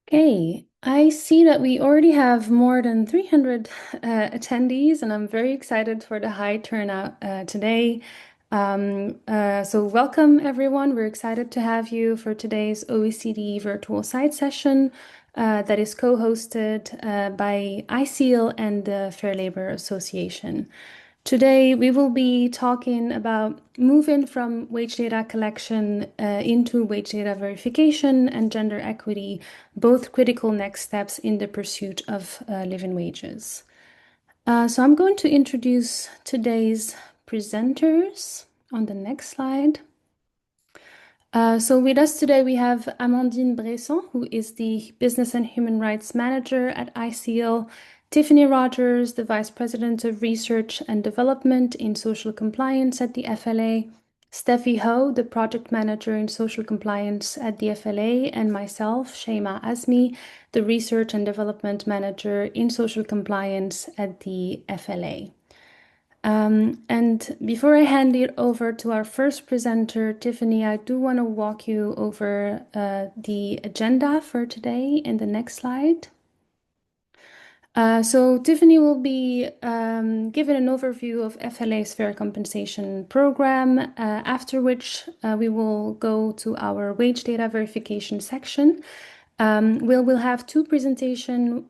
Okay, I see that we already have more than 300 attendees, and I'm very excited for the high turnout today. So welcome everyone. We're excited to have you for today's OECD virtual side session that is co-hosted by ISEAL and the Fair Labor Association. Today, we will be talking about moving from wage data collection into wage data verification and gender equity, both critical next steps in the pursuit of living wages. So I'm going to introduce today's presenters on the next slide. So with us today, we have Amandine Bresson, who is the Business and Human Rights Manager at ISEAL, Tiffany Rogers, the Vice President of Research and Development in Social Compliance at the FLA, Steffi Ho, the Project Manager in Social Compliance at the FLA, and myself, Shema Azmi, the Research and Development Manager in Social Compliance at the FLA. And before I hand it over to our first presenter, Tiffany, I do want to walk you over the agenda for today in the next slide. So Tiffany will be giving an overview of FLA's Fair Compensation Program, after which we will go to our wage data verification section. We'll have two presentations,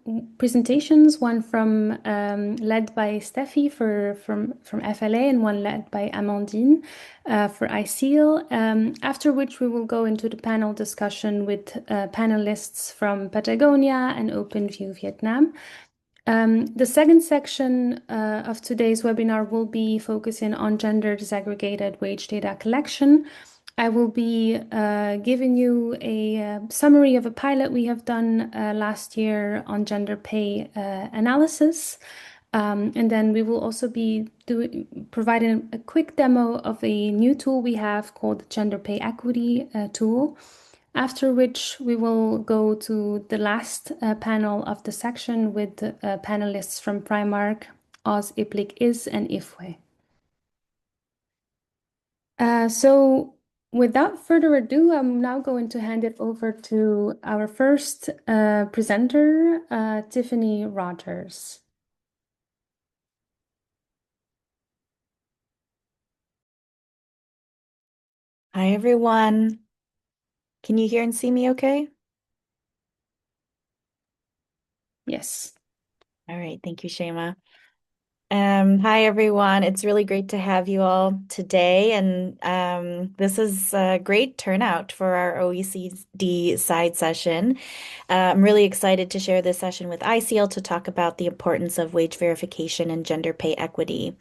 one from led by Steffi from FLA and one led by Amandine for ISEAL, after which we will go into the panel discussion with panelists from Patagonia and OpenView Vietnam. The second section of today's webinar will be focusing on gender disaggregated wage data collection. I will be giving you a summary of a pilot we have done last year on gender pay analysis. And then we will also be providing a quick demo of a new tool we have called Gender Pay Equity tool. After which we will go to the last panel of the section with panelists from Primark, Oz, IPLIC, IS, and IFWE. So without further ado, I'm now going to hand it over to our first presenter, Tiffany Rogers. Hi, everyone. Can you hear and see me okay? Yes. All right. Thank you, Shema. Hi, everyone. It's really great to have you all today. And this is a great turnout for our OECD side session. I'm really excited to share this session with ISEAL to talk about the importance of wage verification and gender pay equity.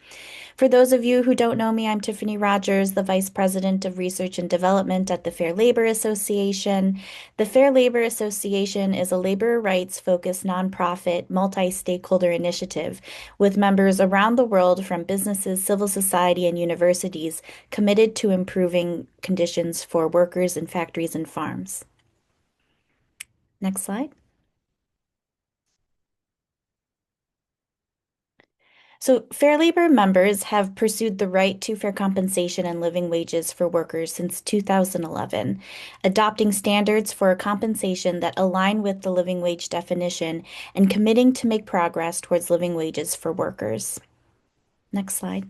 For those of you who don't know me, I'm Tiffany Rogers, the Vice President of Research and Development at the Fair Labor Association. The Fair Labor Association is a labor rights-focused nonprofit, multi-stakeholder initiative with members around the world from businesses, civil society, and universities committed to improving conditions for workers in factories and farms. Next slide. So, Fair Labor members have pursued the right to fair compensation and living wages for workers since 2011, adopting standards for compensation that align with the living wage definition and committing to make progress towards living wages for workers. Next slide.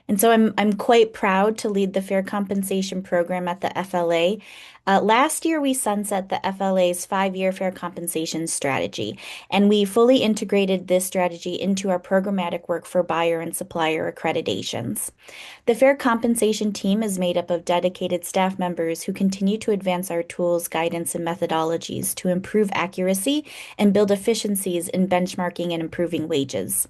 And so I'm quite proud to lead the Fair Compensation Program at the FLA. Last year, we sunset the FLA's 5-year fair compensation strategy, and we fully integrated this strategy into our programmatic work for buyer and supplier accreditations. The Fair Compensation team is made up of dedicated staff members who continue to advance our tools, guidance, and methodologies to improve accuracy and build efficiencies in benchmarking and improving wages.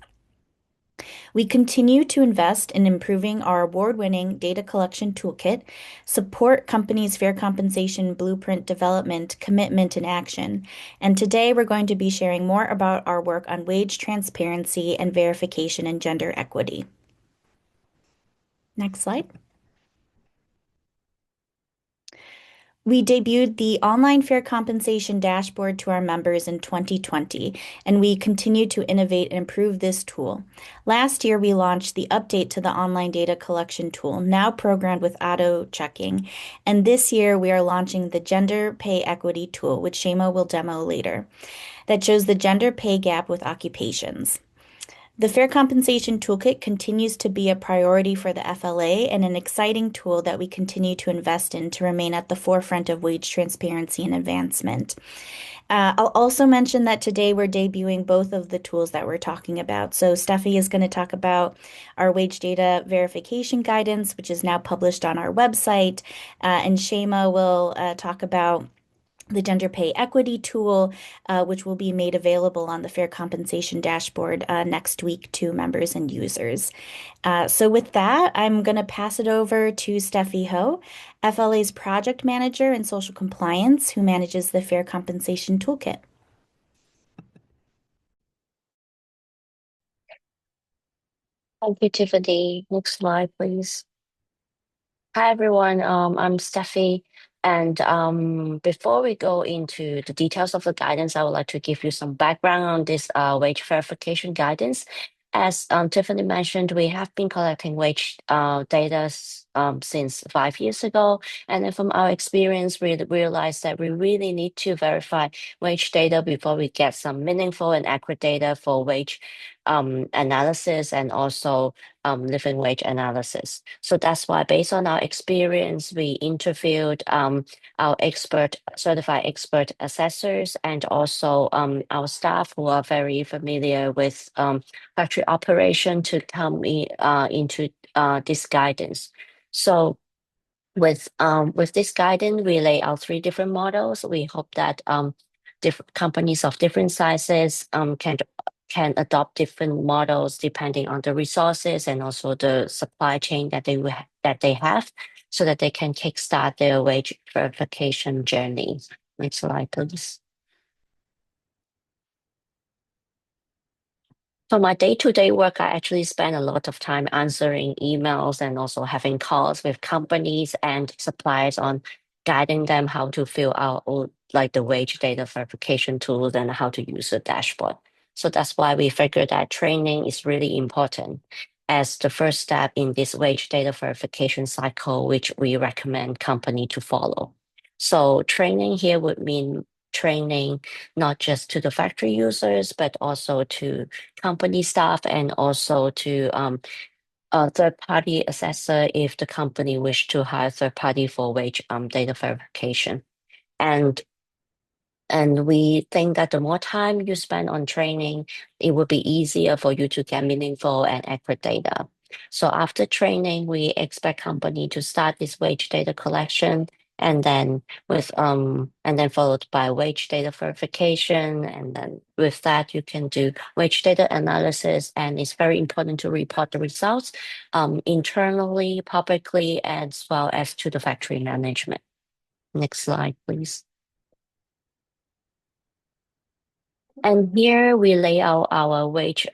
We continue to invest in improving our award-winning data collection toolkit, support companies' fair compensation blueprint development, commitment, and action. And today we're going to be sharing more about our work on wage transparency and verification and gender equity. Next slide. We debuted the online fair compensation dashboard to our members in 2020, and we continue to innovate and improve this tool. Last year, we launched the update to the online data collection tool, now programmed with auto checking. And this year, we are launching the gender pay equity tool, which Shema will demo later, that shows the gender pay gap with occupations. The Fair Compensation Toolkit continues to be a priority for the FLA and an exciting tool that we continue to invest in to remain at the forefront of wage transparency and advancement. I'll also mention that today we're debuting both of the tools that we're talking about. So Steffi is going to talk about our wage data verification guidance, which is now published on our website, and Shema will talk about the gender pay equity tool, which will be made available on the Fair Compensation Dashboard next week to members and users. So with that, I'm going to pass it over to Steffi Ho, FLA's project manager in social compliance, who manages the Fair Compensation Toolkit. Thank you, Tiffany. Next slide, please. Hi, everyone. I'm Steffi. And before we go into the details of the guidance, I would like to give you some background on this wage verification guidance. As Tiffany mentioned, we have been collecting wage data since 5 years ago. And then from our experience, we realized that we really need to verify wage data before we get some meaningful and accurate data for wage analysis and also living wage analysis. So that's why, based on our experience, we interviewed our certified expert assessors and also our staff who are very familiar with factory operation to come into this guidance. So with this guidance, we lay out three different models. We hope that different companies of different sizes can adopt different models depending on the resources and also the supply chain that they have, so that they can kickstart their wage verification journey. Next slide, please. For my day-to-day work, I actually spend a lot of time answering emails and also having calls with companies and suppliers on guiding them how to fill out all, like the wage data verification tools and how to use the dashboard. So that's why we figured that training is really important as the first step in this wage data verification cycle, which we recommend company to follow. So training here would mean training not just to the factory users, but also to company staff and also to a third-party assessor if the company wish to hire third party for wage data verification. And we think that the more time you spend on training, it will be easier for you to get meaningful and accurate data. So after training, we expect company to start this wage data collection and then followed by wage data verification. And then with that, you can do wage data analysis. And it's very important to report the results internally, publicly, as well as to the factory management. Next slide, please. And here we lay out our wage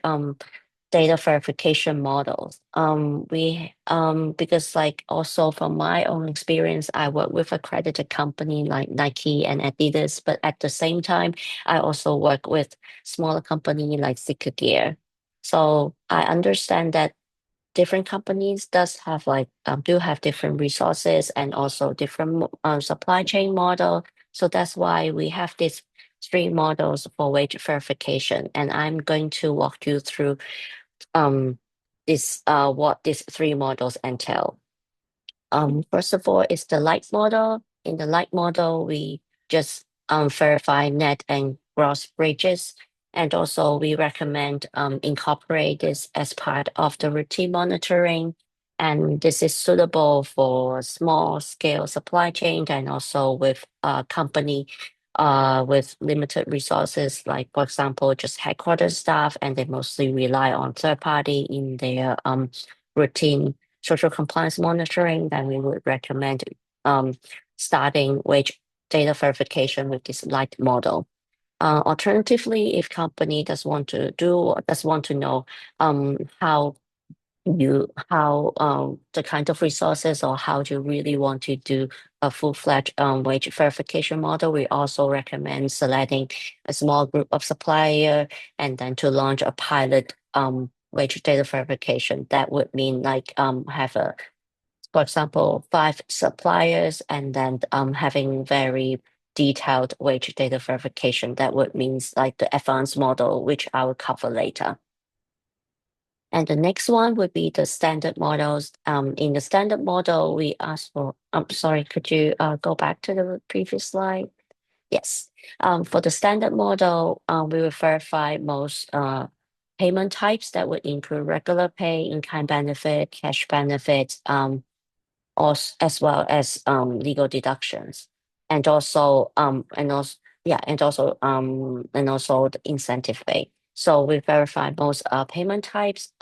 data verification models. Because like also from my own experience, I work with accredited company like Nike and Adidas, but at the same time, I also work with smaller company like Sika Gear. So I understand that different companies do have different resources and also different supply chain model. So that's why we have these three models for wage verification. And I'm going to walk you through what these three models entail. First of all, is the light model. In the light model, we just verify net and gross wages. And also we recommend incorporate this as part of the routine monitoring. And this is suitable for small scale supply chain and also with a company with limited resources, like for example, just headquarters staff, and they mostly rely on third party in their routine social compliance monitoring, then we would recommend starting wage data verification with this light model. Alternatively, if company does want to know how the kind of resources or how you really want to do a full-fledged wage verification model, we also recommend selecting a small group of supplier and then to launch a pilot wage data verification. That would mean like have a, for example, 5 suppliers and then having very detailed wage data verification. That would means like the advanced model, which I will cover later. And the next one would be the standard models. In the standard model, we ask for, I'm sorry, could you go back to the previous slide? Yes. For the standard model, we will verify most payment types that would include regular pay, in-kind benefit, cash benefits, as well as legal deductions, and also the incentive pay. So we verify most payment types.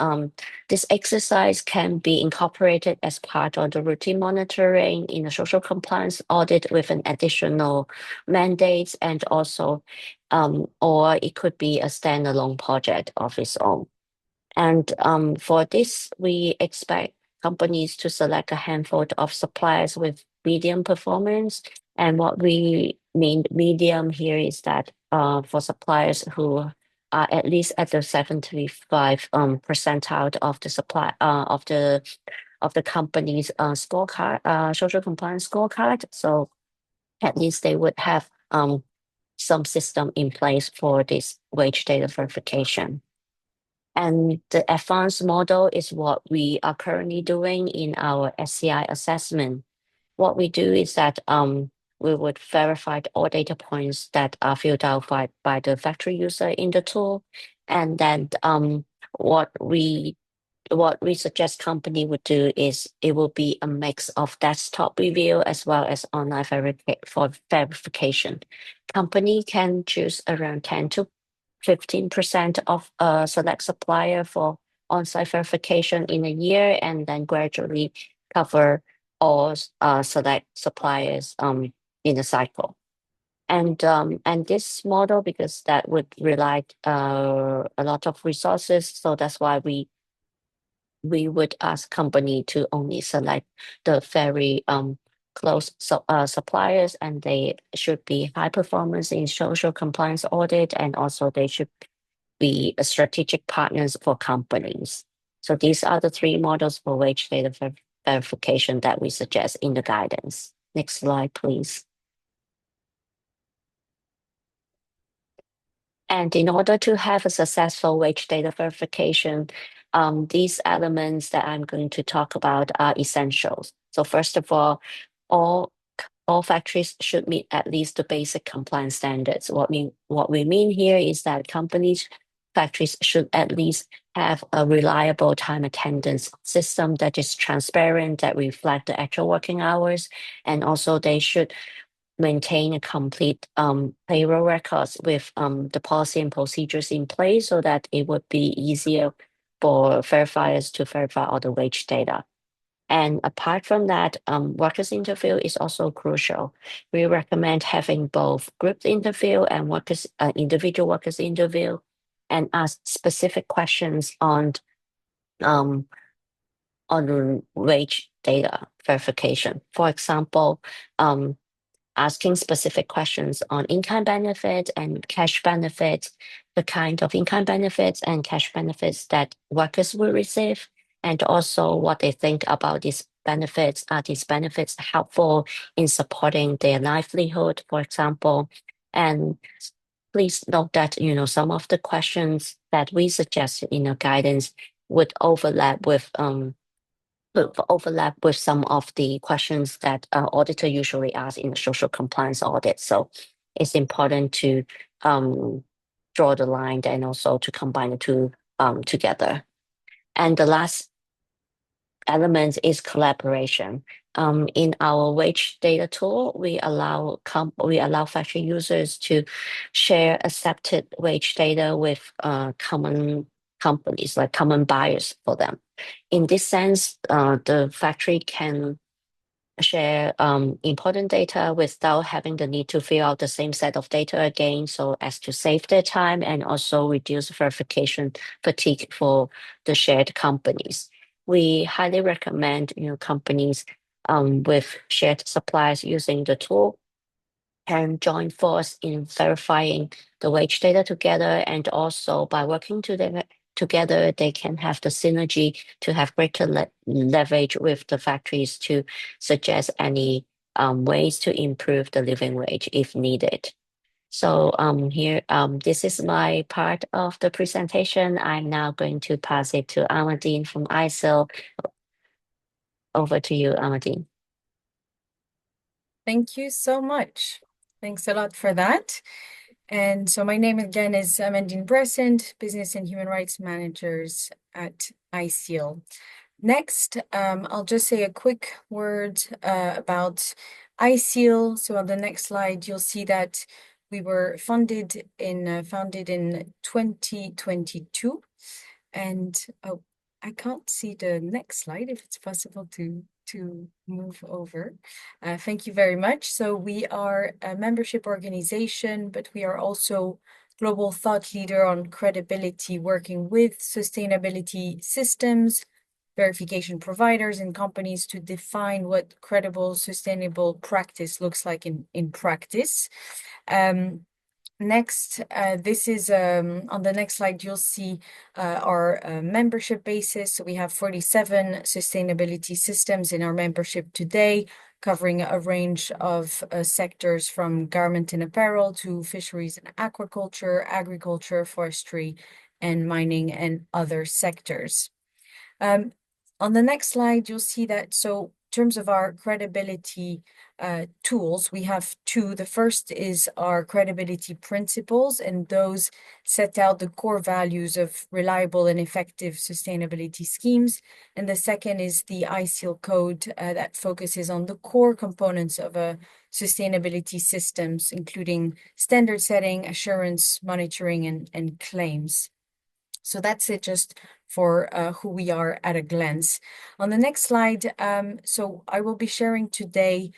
This exercise can be incorporated as part of the routine monitoring in a social compliance audit with an additional mandates, and also or it could be a standalone project of its own. And for this, we expect companies to select a handful of suppliers with medium performance. And what we mean medium here is that for suppliers who are at least at the 75 percentile of the supply of the company's scorecard, social compliance scorecard. So at least they would have some system in place for this wage data verification. And the advanced model is what we are currently doing in our SCI assessment. What we do is that we would verify all data points that are filled out by the factory user in the tool. And then what we suggest company would do is it will be a mix of desktop review as well as online for verification. Company can choose around 10 to 15% of a select supplier for on-site verification in a year, and then gradually cover all select suppliers in a cycle. And this model, because that would rely a lot of resources, so that's why we would ask company to only select the very close suppliers, and they should be high performance in social compliance audit, and also they should be strategic partners for companies. So these are the 3 models for wage data verification that we suggest in the guidance. Next slide, please. And in order to have a successful wage data verification, these elements that I'm going to talk about are essentials. So first of all factories should meet at least the basic compliance standards. What we mean here is that factories should at least have a reliable time attendance system that is transparent, that reflect the actual working hours, and also they should maintain a complete payroll records with the policy and procedures in place so that it would be easier for verifiers to verify all the wage data. And apart from that, workers interview is also crucial. We recommend having both group interview and individual workers interview, and ask specific questions on wage data verification. For example, asking specific questions on in-kind benefits and cash benefits, the kind of in-kind benefits and cash benefits that workers will receive, and also what they think about these benefits. Are these benefits helpful in supporting their livelihood, for example? And please note that, some of the questions that we suggest in our guidance would overlap with some of the questions that auditor usually ask in the social compliance audit. So it's important to draw the line and also to combine the two together. And the last element is collaboration. In our wage data tool, we allow factory users to share accepted wage data with common companies, like common buyers for them. In this sense, the factory can share important data without having the need to fill out the same set of data again, so as to save their time and also reduce verification fatigue for the shared companies. we highly recommend, companies with shared suppliers using the tool can join force in verifying the wage data together, and also by working together, they can have the synergy to have greater leverage with the factories to suggest any ways to improve the living wage if needed. So here, this is my part of the presentation. I'm now going to pass it to Amadine from ISEAL. Over to you, Amadine. Thank you so much. Thanks a lot for that. And so my name again is Amandine Brescent, Business and Human Rights Managers at ISEAL. Next, I'll just say a quick word about ISEAL. So on the next slide, you'll see that we were founded in 2022. And oh, I can't see the next slide, if it's possible to move over. Thank you very much. So we are a membership organization, but we are also global thought leader on credibility, working with sustainability systems, verification providers and companies to define what credible, sustainable practice looks like in practice. Next, this is on the next slide, you'll see our membership basis. So we have 47 sustainability systems in our membership today, covering a range of sectors from garment and apparel to fisheries and aquaculture, agriculture, forestry, and mining and other sectors. On the next slide, you'll see that, so in terms of our credibility tools, we have two. The first is our credibility principles, and those set out the core values of reliable and effective sustainability schemes. And the second is the ISEAL code that focuses on the core components of a sustainability systems, including standard setting, assurance, monitoring, and claims. So that's it just for who we are at a glance. On the next slide, so I will be sharing today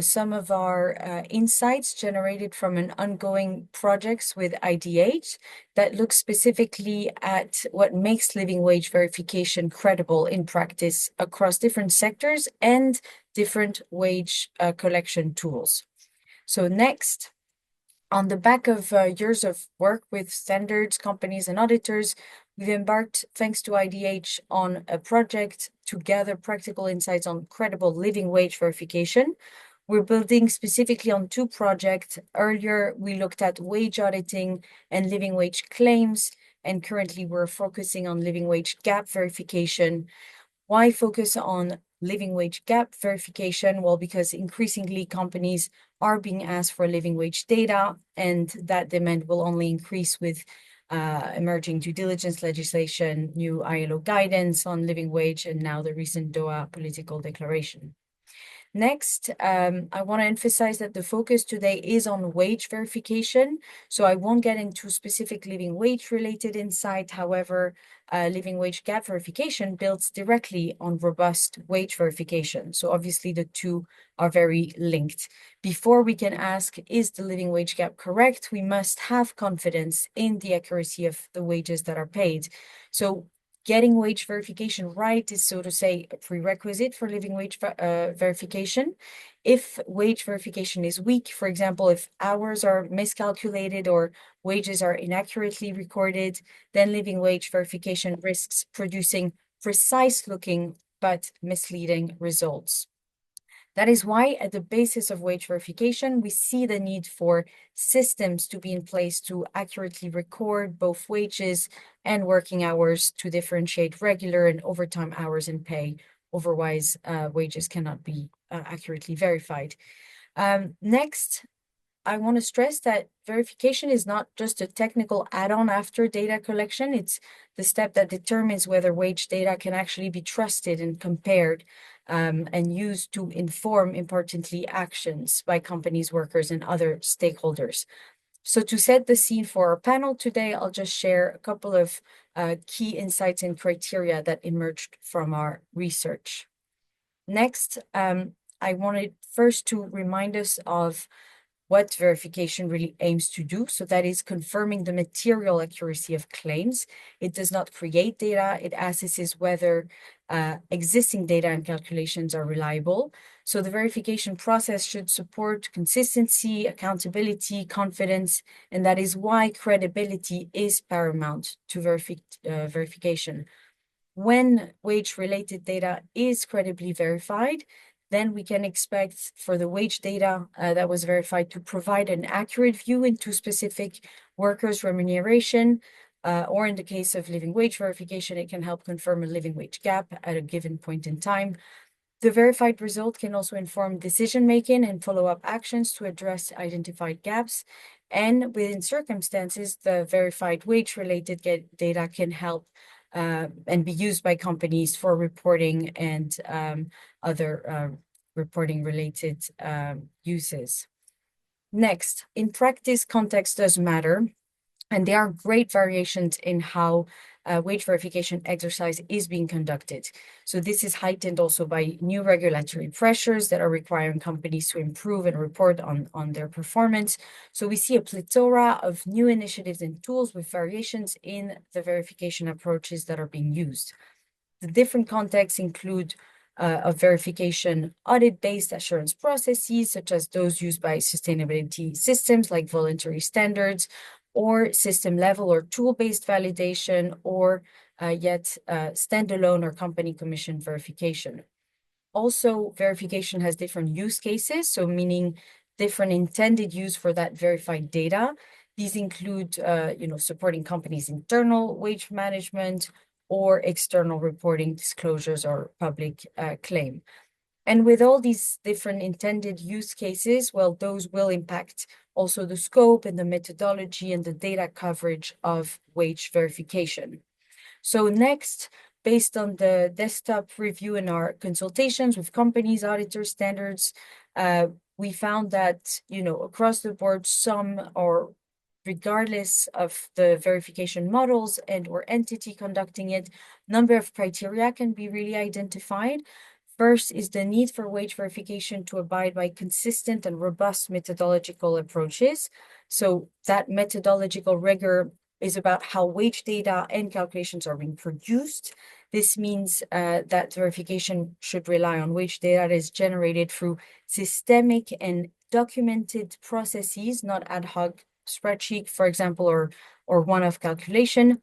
some of our insights generated from an ongoing projects with IDH that look specifically at what makes living wage verification credible in practice across different sectors and different wage collection tools. So next, on the back of years of work with standards, companies, and auditors, we've embarked, thanks to IDH, on a project to gather practical insights on credible living wage verification. We're building specifically on two projects. Earlier, we looked at wage auditing and living wage claims, and currently we're focusing on living wage gap verification. Why focus on living wage gap verification? Well, because increasingly companies are being asked for living wage data, and that demand will only increase with emerging due diligence legislation, new ILO guidance on living wage, and now the recent Doha political declaration. Next, I want to emphasize that the focus today is on wage verification. So I won't get into specific living wage related insight. However, living wage gap verification builds directly on robust wage verification. So obviously the two are very linked. Before we can ask, is the living wage gap correct? We must have confidence in the accuracy of the wages that are paid. So getting wage verification right is, so to say, a prerequisite for living wage verification. If wage verification is weak, for example, if hours are miscalculated or wages are inaccurately recorded, then living wage verification risks producing precise-looking but misleading results. That is why, at the basis of wage verification, we see the need for systems to be in place to accurately record both wages and working hours to differentiate regular and overtime hours in pay. Otherwise, wages cannot be accurately verified. Next, I want to stress that verification is not just a technical add-on after data collection. It's the step that determines whether wage data can actually be trusted and compared and used to inform, importantly, actions by companies, workers, and other stakeholders. So to set the scene for our panel today, I'll just share a couple of key insights and criteria that emerged from our research. Next, I wanted first to remind us of what verification really aims to do. So that is confirming the material accuracy of claims. It does not create data. It assesses whether existing data and calculations are reliable. So the verification process should support consistency, accountability, confidence, and that is why credibility is paramount to verification. When wage-related data is credibly verified, then we can expect for the wage data that was verified to provide an accurate view into specific workers' remuneration, or in the case of living wage verification, it can help confirm a living wage gap at a given point in time. The verified result can also inform decision-making and follow-up actions to address identified gaps. And within circumstances, the verified wage-related data can help and be used by companies for reporting and other reporting-related uses. Next, in practice, context does matter. And there are great variations in how wage verification exercise is being conducted. So this is heightened also by new regulatory pressures that are requiring companies to improve and report on their performance. So we see a plethora of new initiatives and tools with variations in the verification approaches that are being used. The different contexts include of verification audit-based assurance processes, such as those used by sustainability systems like voluntary standards, or system-level or tool-based validation, or yet standalone or company commission verification. Also, verification has different use cases, so meaning different intended use for that verified data. These include, supporting companies' internal wage management or external reporting disclosures or public claim. And with all these different intended use cases, well, those will impact also the scope and the methodology and the data coverage of wage verification. So next, based on the desktop review in our consultations with companies, auditors, standards, we found that, across the board, some or regardless of the verification models and or entity conducting it, number of criteria can be really identified. First is the need for wage verification to abide by consistent and robust methodological approaches. So that methodological rigor is about how wage data and calculations are being produced. This means that verification should rely on wage data that is generated through systemic and documented processes, not ad hoc spreadsheet, for example, or one-off calculation.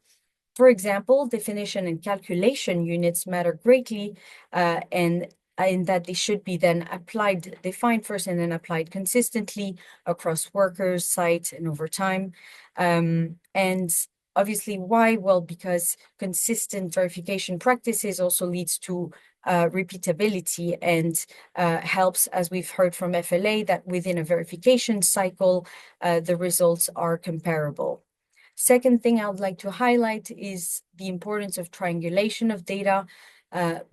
For example, definition and calculation units matter greatly, and in that they should be then defined first and then applied consistently across workers, sites, and over time. And obviously, why? Well, because consistent verification practices also leads to repeatability and helps, as we've heard from FLA, that within a verification cycle, the results are comparable. Second thing I would like to highlight is the importance of triangulation of data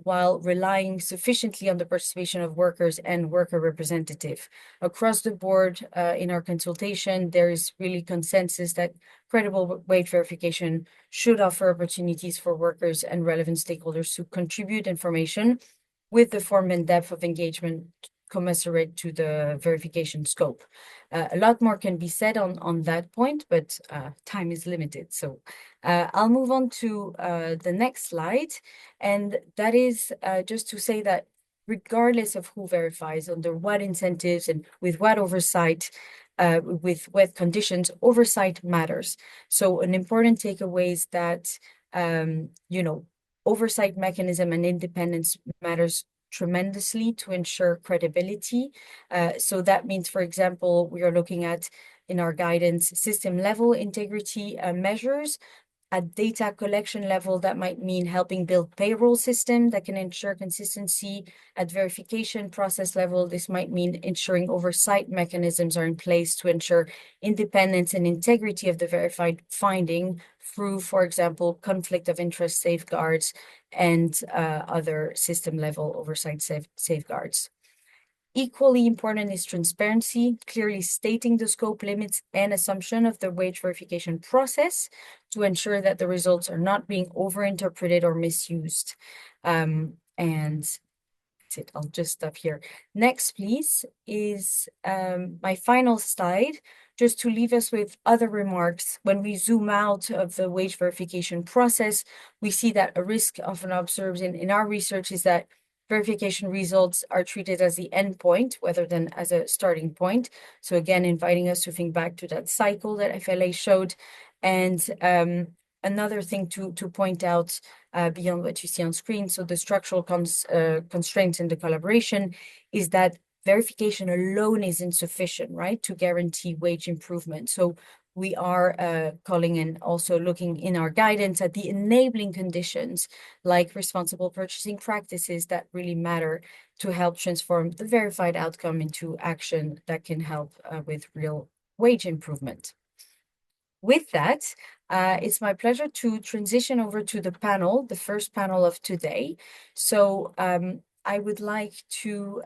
while relying sufficiently on the participation of workers and worker representative. Across the board, in our consultation, there is really consensus that credible wage verification should offer opportunities for workers and relevant stakeholders to contribute information with the form and depth of engagement commensurate to the verification scope. A lot more can be said on that point, but time is limited. So I'll move on to the next slide. And that is just to say that regardless of who verifies, under what incentives and with what oversight, with what conditions, oversight matters. So an important takeaway is that, oversight mechanism and independence matters tremendously to ensure credibility. So that means, for example, we are looking at in our guidance system level integrity measures. At data collection level, that might mean helping build payroll system that can ensure consistency. At verification process level, this might mean ensuring oversight mechanisms are in place to ensure independence and integrity of the verified finding through, for example, conflict of interest safeguards and other system level oversight safeguards. Equally important is transparency, clearly stating the scope, limits, and assumption of the wage verification process to ensure that the results are not being overinterpreted or misused. And That's it. I'll just stop here. Next, please, is my final slide, just to leave us with other remarks. When we zoom out of the wage verification process, we see that a risk often observed in our research is that verification results are treated as the end point rather than as a starting point. So again, inviting us to think back to that cycle that FLA showed. And another thing to point out beyond what you see on screen, so the structural constraints in the collaboration, is that verification alone is insufficient, right, to guarantee wage improvement. So we are calling and also looking in our guidance at the enabling conditions like responsible purchasing practices that really matter to help transform the verified outcome into action that can help with real wage improvement. With that, it's my pleasure to transition over to the panel, the first panel of today. So I would like to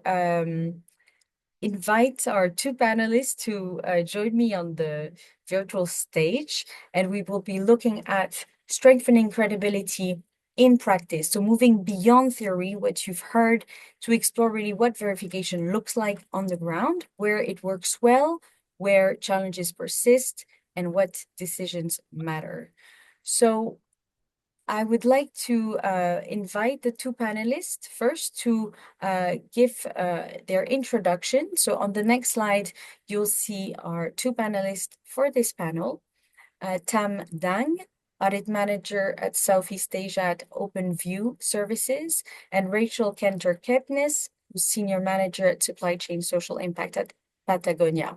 invite our two panelists to join me on the virtual stage, and we will be looking at strengthening credibility in practice. So moving beyond theory, what you've heard, to explore really what verification looks like on the ground, where it works well, where challenges persist, and what decisions matter. So I would like to invite the two panelists first to give their introduction. So on the next slide, you'll see our two panelists for this panel. Tam Dang, Audit Manager at Southeast Asia at OpenView Services, and Rachel Kenter-Kepnes, who's Senior Manager at Supply Chain Social Impact at Patagonia.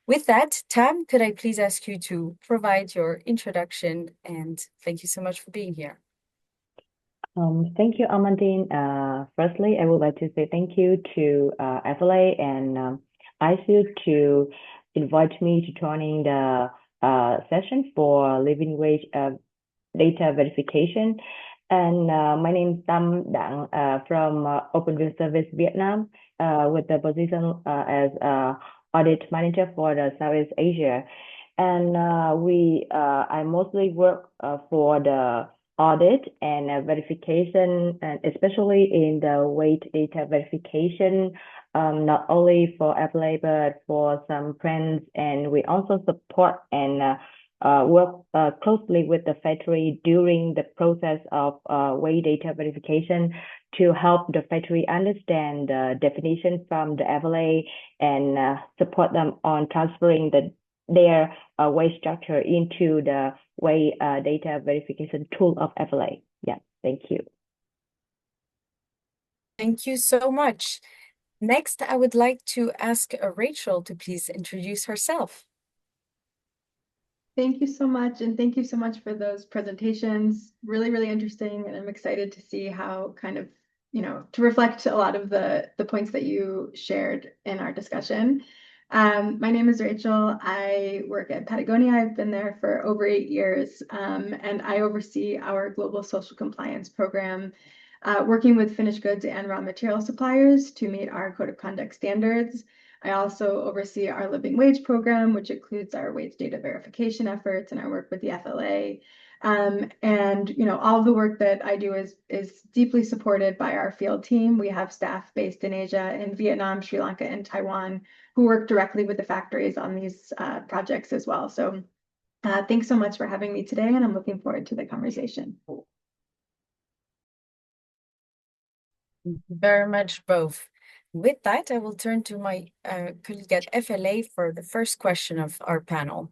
With that, Tam, could I please ask you to provide your introduction, and thank you so much for being here. Thank you, Amandine. Firstly, I would like to say thank you to FLA and ISEAL to invite me to joining the session for living wage data verification. And my name is Tam Dang from OpenView Service Vietnam with the position as audit manager for the Southeast Asia. And I mostly work for the audit and verification, and especially in the wage data verification, not only for FLA, but for some friends. And we also support and work closely with the factory during the process of wage data verification to help the factory understand the definition from the FLA and support them on transferring their wage structure into the wage data verification tool of FLA. Yeah, thank you. Thank you so much. Next, I would like to ask Rachel to please introduce herself. Thank you so much, and thank you so much for those presentations. Really, really interesting, and I'm excited to see how kind of, to reflect a lot of the points that you shared in our discussion. My name is Rachel. I work at Patagonia. I've been there for over 8 years, and I oversee our global social compliance program, working with finished goods and raw material suppliers to meet our code of conduct standards. I also oversee our living wage program, which includes our wage data verification efforts and our work with the FLA. And all of the work that I do is deeply supported by our field team. We have staff based in Asia, in Vietnam, Sri Lanka, and Taiwan, who work directly with the factories on these projects as well. So thanks so much for having me today, and I'm looking forward to the conversation. Thank you very much, both. With that, I will turn to my colleague at FLA for the first question of our panel.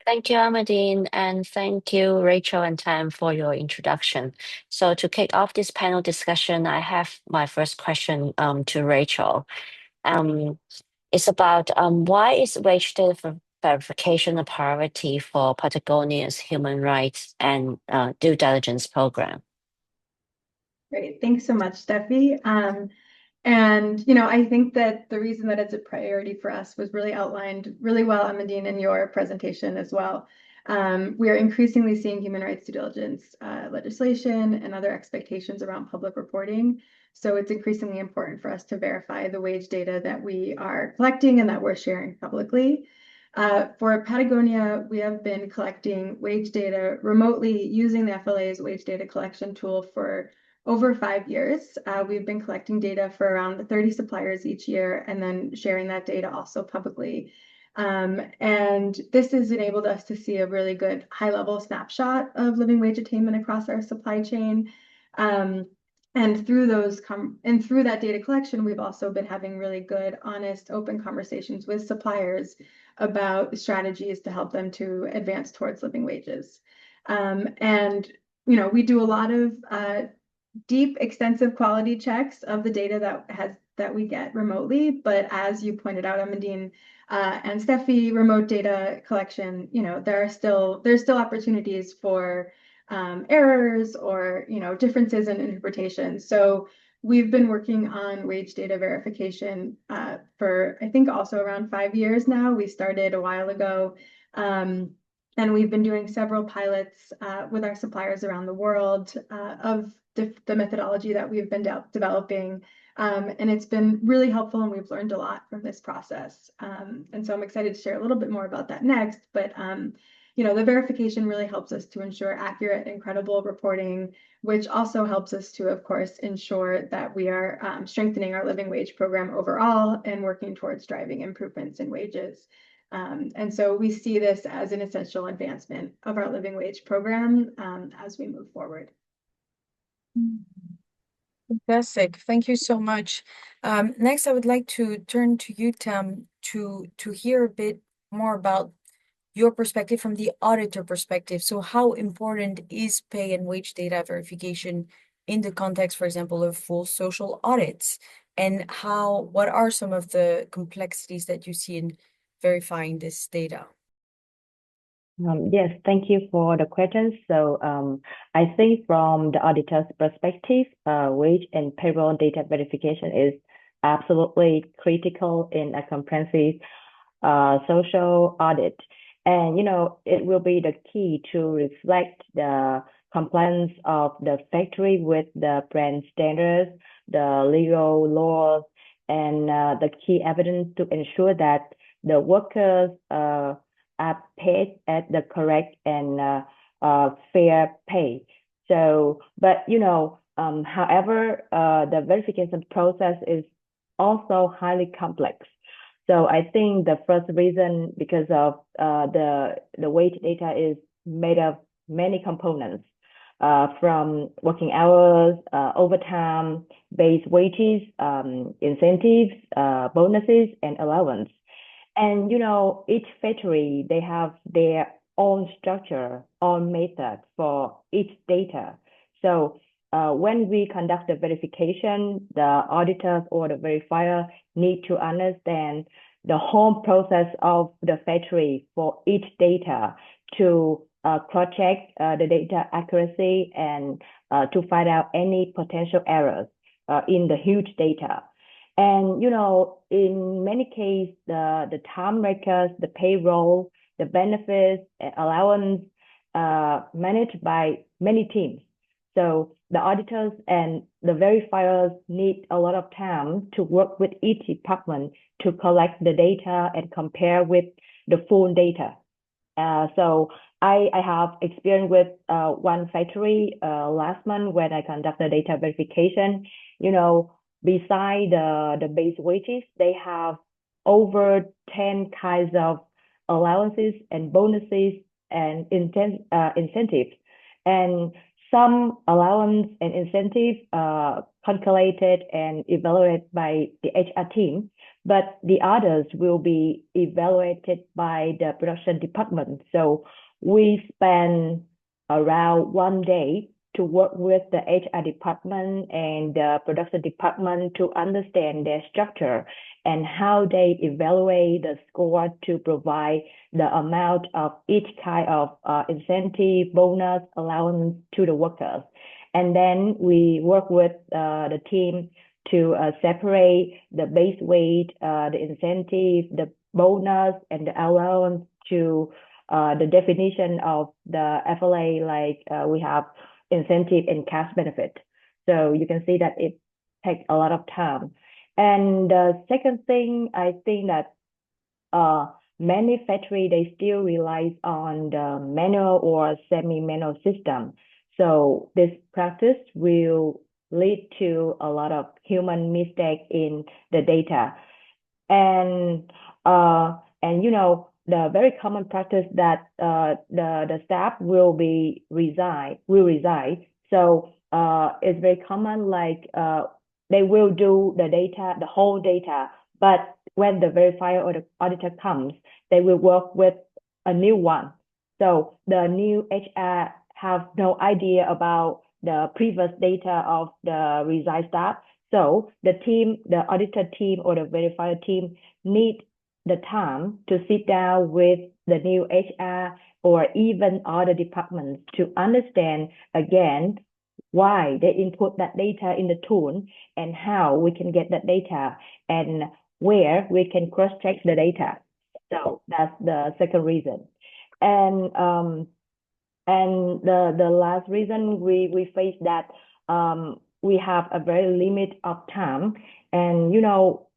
Thank you, Amadine, and thank you, Rachel and Tam, for your introduction. So to kick off this panel discussion, I have my first question to Rachel. It's about why is wage data verification a priority for Patagonia's human rights and due diligence program? Great. Thanks so much, Steffi. And, I think that the reason that it's a priority for us was really outlined really well, Amadine, in your presentation as well. We are increasingly seeing human rights due diligence legislation and other expectations around public reporting. So it's increasingly important for us to verify the wage data that we are collecting and that we're sharing publicly. For Patagonia, we have been collecting wage data remotely using the FLA's wage data collection tool for over 5 years. We've been collecting data for around 30 suppliers each year and then sharing that data also publicly. And this has enabled us to see a really good high-level snapshot of living wage attainment across our supply chain. And through that data collection, we've also been having really good, honest, open conversations with suppliers about strategies to help them to advance towards living wages. And we do a lot of deep, extensive quality checks of the data that we get remotely. But as you pointed out, Amandine and Steffi, remote data collection, there's still opportunities for errors or differences in interpretation. So we've been working on wage data verification for I think also around 5 years now. We started a while ago. And we've been doing several pilots with our suppliers around the world of the methodology that we've been developing. And it's been really helpful, and we've learned a lot from this process. And so I'm excited to share a little bit more about that next. But the verification really helps us to ensure accurate and credible reporting, which also helps us to, of course, ensure that we are strengthening our living wage program overall and working towards driving improvements in wages. And so we see this as an essential advancement of our living wage program as we move forward. Fantastic. Thank you so much. Next, I would like to turn to you, Tam, to hear a bit more about your perspective from the auditor perspective. So how important is pay and wage data verification in the context, for example, of full social audits? And what are some of the complexities that you see in verifying this data? Yes, thank you for the question. So I think from the auditor's perspective, wage and payroll data verification is absolutely critical in a comprehensive social audit. And, it will be the key to reflect the compliance of the factory with the brand standards, the legal laws, and the key evidence to ensure that the workers are paid at the correct and fair pay. So, but however, the verification process is also highly complex. So I think the first reason, because of the wage data is made of many components, from working hours, overtime, base wages, incentives, bonuses, and allowance. And each factory, they have their own structure, own method for each data. So when we conduct the verification, the auditors or the verifier need to understand the whole process of the factory for each data to cross-check the data accuracy and to find out any potential errors in the huge data. And in many cases, the time records, the payroll, the benefits, allowance, managed by many teams. So the auditors and the verifiers need a lot of time to work with each department to collect the data and compare with the full data. So I have experience with one factory last month when I conducted data verification. Beside the base wages, they have over 10 kinds of allowances and bonuses and incentives. And some allowance and incentives calculated and evaluated by the HR team, but the others will be evaluated by the production department. So we spend around 1 day to work with the HR department and the production department to understand their structure and how they evaluate the score to provide the amount of each kind of incentive, bonus, allowance to the workers. And then we work with the team to separate the base wage, the incentive, the bonus, and the allowance to the definition of the FLA, like we have incentive and cash benefit. So you can see that it takes a lot of time. And the second thing, I think that many factories, they still rely on the manual or semi-manual system. So this practice will lead to a lot of human mistake in the data. And the very common practice that the staff will resign. So it's very common, like they will do the whole data, but when the verifier or the auditor comes, they will work with a new one. So the new HR have no idea about the previous data of the resign staff. So the auditor team or the verifier team need the time to sit down with the new HR or even other departments to understand again why they input that data in the tool and how we can get that data and where we can cross-check the data. So that's the second reason. And the last reason we face that we have a very limit of time, and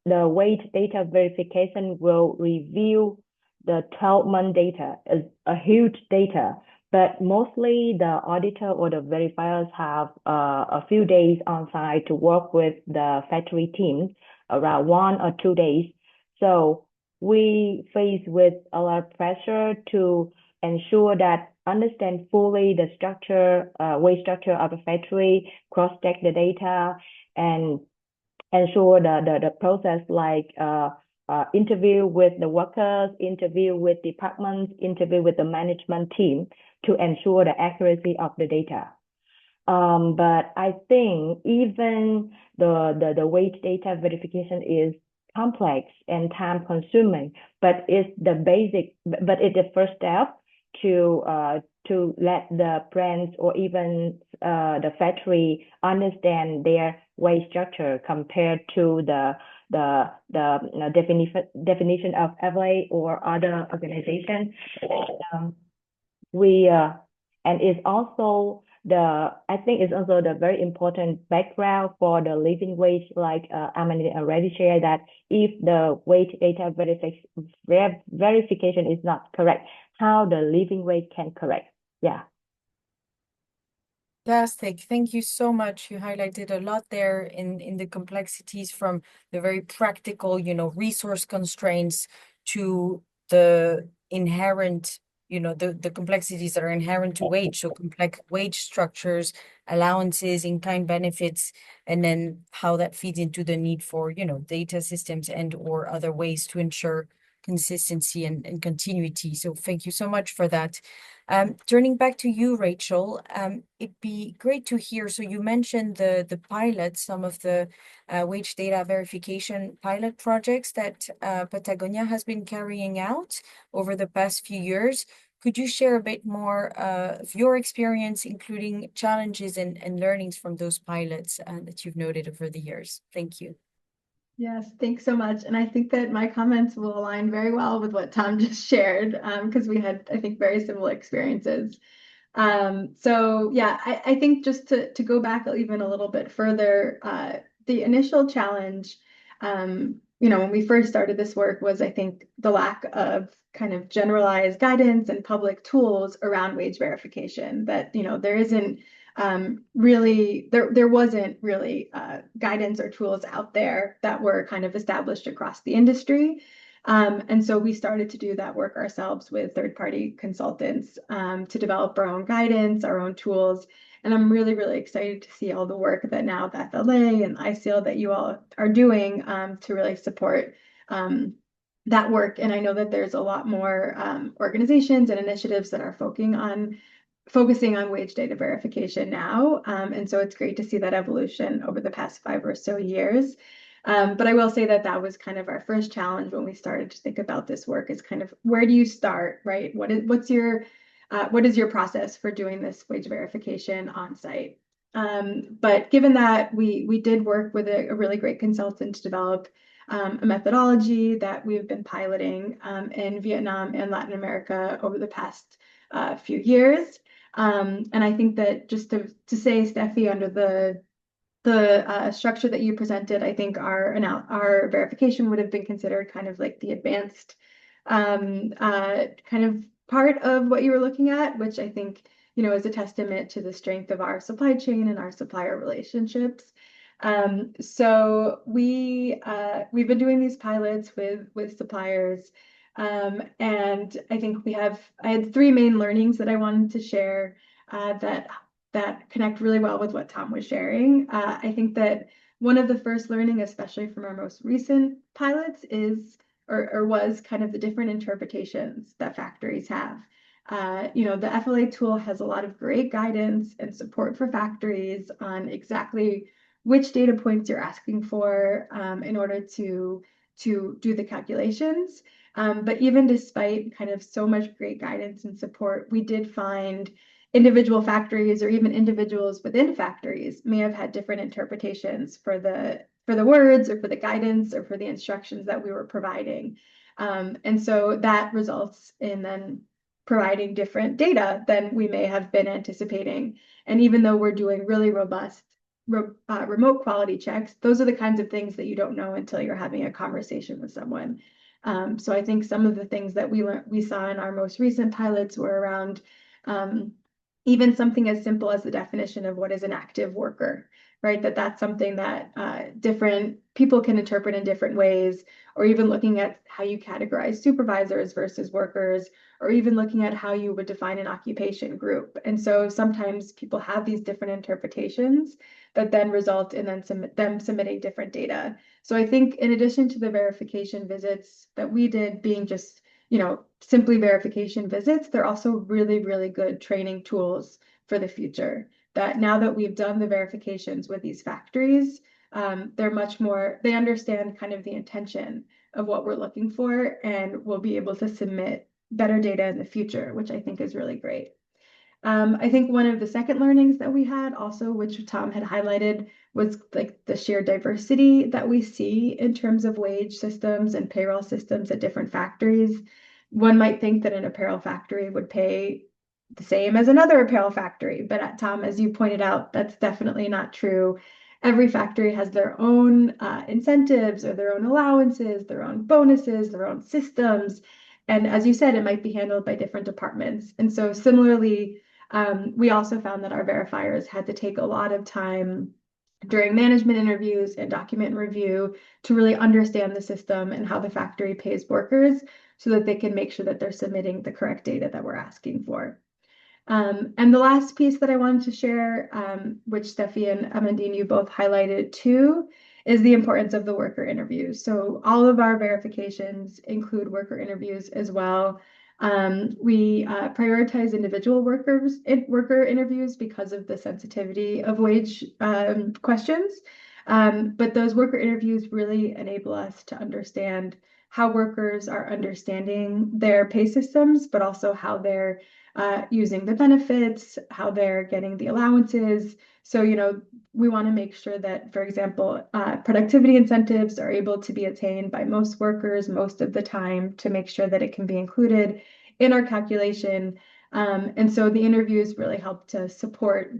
the wage data verification will review the 12-month data is a huge data, but mostly the auditor or the verifiers have a few days on site to work with the factory team, around 1 or 2 days. So we face with a lot of pressure to ensure that understand fully the structure, wage structure of the factory, cross-check the data, and ensure the process like interview with the workers, interview with departments, interview with the management team to ensure the accuracy of the data. But I think even the wage data verification is complex and time consuming, but it's the first step to let the brands or even the factory understand their wage structure compared to the definition of FLA or other organizations. And it's also I think it's also the very important background for the living wage, like Amanda already shared, that if the wage data verification is not correct, how the living wage can correct. Yeah. Fantastic. Thank you so much. You highlighted a lot there in the complexities, from the very practical, resource constraints to the inherent, the complexities that are inherent to wage. So complex wage structures, allowances, in-kind benefits, and then how that feeds into the need for, data systems and or other ways to ensure consistency and continuity. So thank you so much for that. Turning back to you, Rachel, it'd be great to hear. So you mentioned the pilots, some of the wage data verification pilot projects that Patagonia has been carrying out over the past few years. Could you share a bit more of your experience, including challenges and learnings from those pilots that you've noted over the years? Thank you. Yes, thanks so much. And I think that my comments will align very well with what Tom just shared, because we had, I think, very similar experiences. So yeah, I think just to go back even a little bit further, the initial challenge, when we first started this work was, I think, the lack of kind of generalized guidance and public tools around wage verification, that, there isn't there wasn't really guidance or tools out there that were kind of established across the industry. And so we started to do that work ourselves with third-party consultants to develop our own guidance, our own tools. And I'm really, really excited to see all the work that now the FLA and ISEAL that you all are doing to really support that work. And I know that there's a lot more organizations and initiatives that are focusing on wage data verification now. And so it's great to see that evolution over the past 5 or so years. But I will say that was kind of our first challenge when we started to think about this work, is kind of, where do you start, right? What is your process for doing this wage verification on site? But given that we did work with a really great consultant to develop a methodology that we've been piloting in Vietnam and Latin America over the past few years. And I think that, just to say, Steffi, under the structure that you presented, I think our verification would have been considered kind of like the advanced kind of part of what you were looking at, which I think, is a testament to the strength of our supply chain and our supplier relationships. So we've been doing these pilots with suppliers, and I think I had three main learnings that I wanted to share that connect really well with what Tom was sharing. I think that one of the first learning, especially from our most recent pilots, was kind of the different interpretations that factories have. The FLA tool has a lot of great guidance and support for factories on exactly which data points you're asking for in order to do the calculations. But even despite kind of so much great guidance and support, we did find individual factories or even individuals within factories may have had different interpretations for the words or for the guidance or for the instructions that we were providing. And so that results in then providing different data than we may have been anticipating. And even though we're doing really robust remote quality checks, those are the kinds of things that you don't know until you're having a conversation with someone. So I think some of the things that we saw in our most recent pilots were around even something as simple as the definition of what is an active worker, right? That's something that different people can interpret in different ways, or even looking at how you categorize supervisors versus workers, or even looking at how you would define an occupation group. And so sometimes people have these different interpretations that then result in them submitting different data. So I think in addition to the verification visits that we did being just simply verification visits, they're also really, really good training tools for the future. That now that we've done the verifications with these factories, they understand kind of the intention of what we're looking for, and we'll be able to submit better data in the future, which I think is really great. I think one of the second learnings that we had also, which Tom had highlighted, was like the sheer diversity that we see in terms of wage systems and payroll systems at different factories. One might think that an apparel factory would pay the same as another apparel factory, but Tom, as you pointed out, that's definitely not true. Every factory has their own incentives or their own allowances, their own bonuses, their own systems. And as you said, it might be handled by different departments. And so similarly, we also found that our verifiers had to take a lot of time during management interviews and document review to really understand the system and how the factory pays workers so that they can make sure that they're submitting the correct data that we're asking for. And the last piece that I wanted to share, which Steffi and Amandine, you both highlighted too, is the importance of the worker interviews. So all of our verifications include worker interviews as well. We prioritize individual worker interviews because of the sensitivity of wage questions. But those worker interviews really enable us to understand how workers are understanding their pay systems, but also how they're using the benefits, how they're getting the allowances. So, we want to make sure that, for example, productivity incentives are able to be attained by most workers most of the time to make sure that it can be included in our calculation. And so the interviews really help to support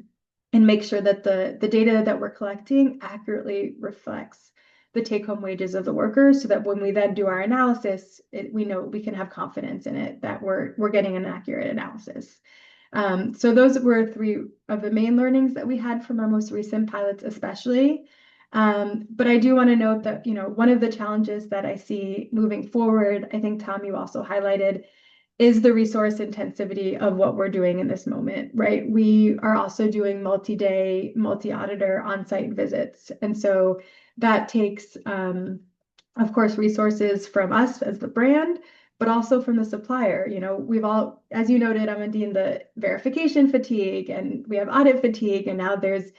and make sure that the data that we're collecting accurately reflects the take-home wages of the workers, so that when we then do our analysis, we know we can have confidence in it, that we're getting an accurate analysis. So those were three of the main learnings that we had from our most recent pilots, especially. But I do want to note that, one of the challenges that I see moving forward, I think, Tom, you also highlighted, is the resource intensity of what we're doing in this moment, right? We are also doing multi-day, multi-auditor on-site visits. And so that takes, of course, resources from us as the brand, but also from the supplier. We've all, as you noted, Amandine, the verification fatigue, and we have audit fatigue, and now there's,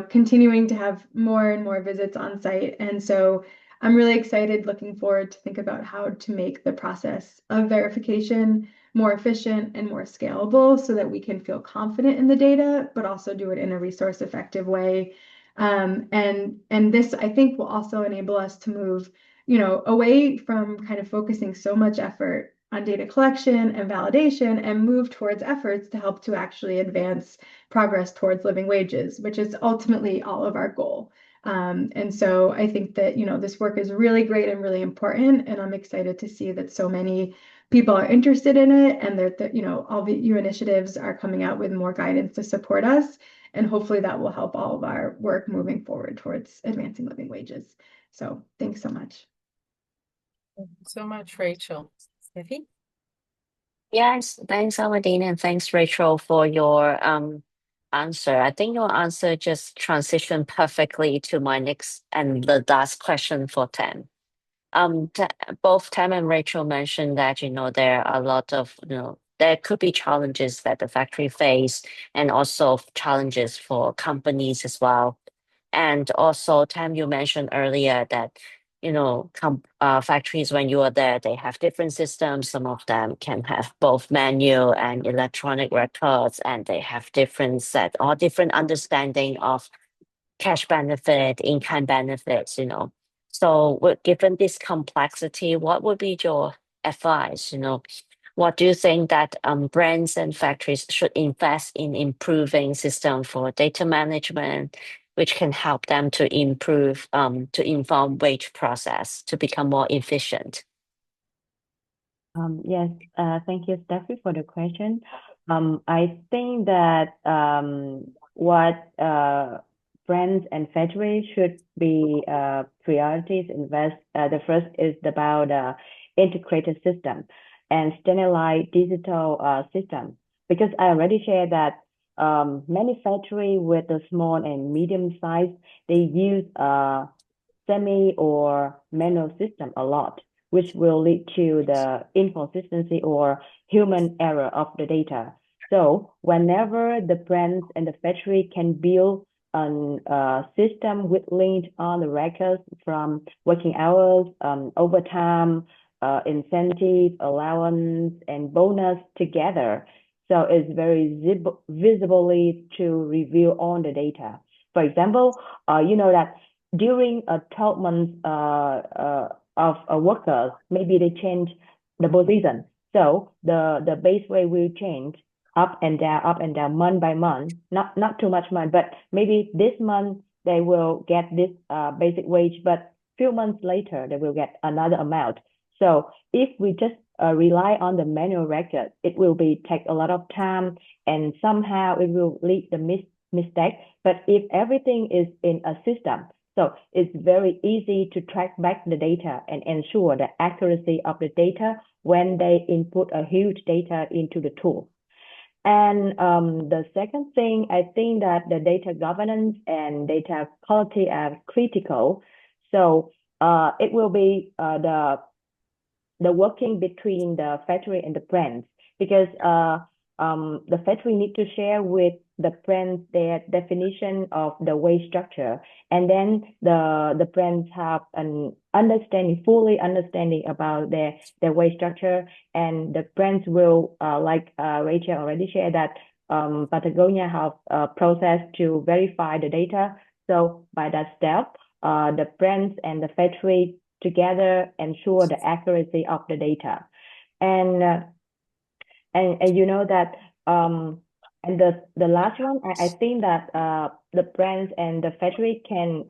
continuing to have more and more visits on site. And so I'm really excited, looking forward to think about how to make the process of verification more efficient and more scalable so that we can feel confident in the data, but also do it in a resource effective way. And this, I think, will also enable us to move, away from kind of focusing so much effort on data collection and validation and move towards efforts to help to actually advance progress towards living wages, which is ultimately all of our goal. And so I think that, this work is really great and really important, and I'm excited to see that so many people are interested in it, and all the EU initiatives are coming out with more guidance to support us. And hopefully that will help all of our work moving forward towards advancing living wages. So thanks so much. Thank you so much, Rachel. Steffi? Yes, thanks, Amadine, and thanks, Rachel, for your answer. I think your answer just transitioned perfectly to my next and the last question for Tam. Both Tam and Rachel mentioned that, there are a lot of, there could be challenges that the factory face and also challenges for companies as well. And also, Tam, you mentioned earlier that, factories, when you are there, they have different systems. Some of them can have both manual and electronic records, and they have different set or different understanding of cash benefit, in-kind benefits. So given this complexity, what would be your advice? What do you think that brands and factories should invest in improving system for data management, which can help them to improve, to inform wage process to become more efficient? Yes, thank you, Steffi, for the question. I think that what brands and factories should be priorities invest. The first is about integrated system and standardized digital system, because I already shared that many factory with a small and medium size, they use semi or manual system a lot, which will lead to the inconsistency or human error of the data. So whenever the brands and the factory can build a system with linked on the records from working hours, overtime, incentive, allowance, and bonus together. So it's very visibly to review all the data. For example, you know that during a 12 months of a workers, maybe they change the position. So the base rate will change up and down, month by month, not too much month, but maybe this month they will get this basic wage, but few months later they will get another amount. So if we just rely on the manual record, it will take a lot of time, and somehow it will lead the mistake. But if everything is in a system, so it's very easy to track back the data and ensure the accuracy of the data when they input a huge data into the tool. And the second thing, I think that the data governance and data quality are critical. So it will be the working between the factory and the brands, because the factory need to share with the brands their definition of the wage structure, and then the brands have an fully understanding about their wage structure, and the brands will like Rachel already shared that Patagonia have a process to verify the data. So by that step, the brands and the factory together ensure the accuracy of the data. And you know that and the last one, I think that the brands and the factory can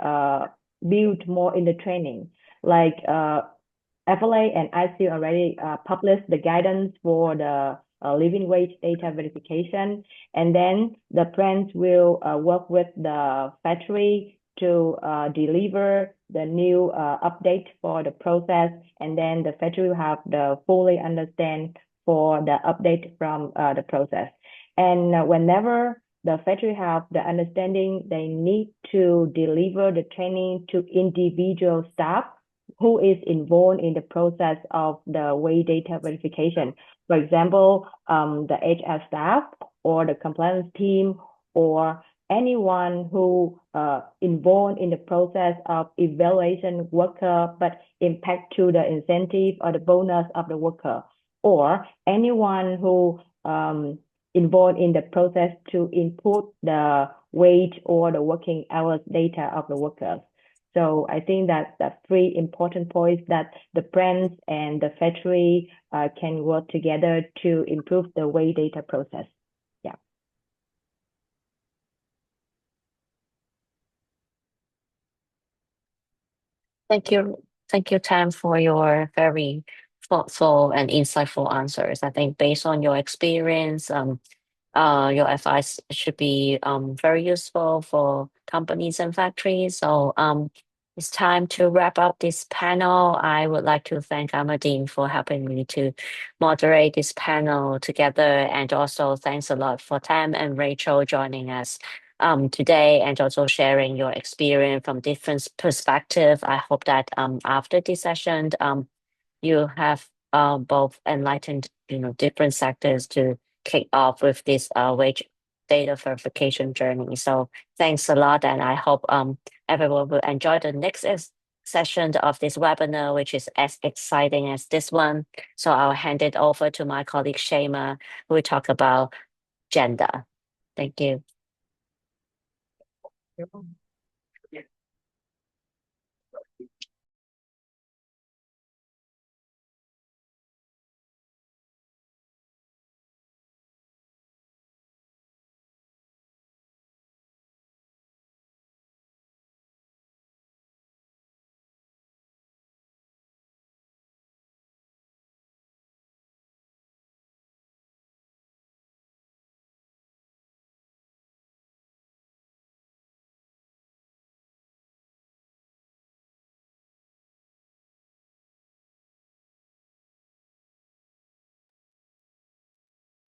build more in the training, like FLA and ISEAL already published the guidance for the living wage data verification, and then the brands will work with the factory to deliver the new update for the process, and then the factory will have the fully understand for the update from the process. And whenever the factory have the understanding, they need to deliver the training to individual staff who is involved in the process of the wage data verification. For example, the HR staff or the compliance team or anyone who involved in the process of evaluation worker but impact to the incentive or the bonus of the worker, or anyone who involved in the process to input the wage or the working hours data of the workers. So I think that the three important points that the brands and the factory can work together to improve the wage data process. Yeah. Thank you, Tam, for your very thoughtful and insightful answers. I think based on your experience, your advice should be very useful for companies and factories. So it's time to wrap up this panel. I would like to thank Amadine for helping me to moderate this panel together. And also thanks a lot for Tam and Rachel joining us today and also sharing your experience from different perspectives. I hope that after this session, you have both enlightened, different sectors to kick off with this wage data verification journey. So thanks a lot, and I hope everyone will enjoy the next session of this webinar, which is as exciting as this one. So I'll hand it over to my colleague Shema, who will talk about gender. Thank you.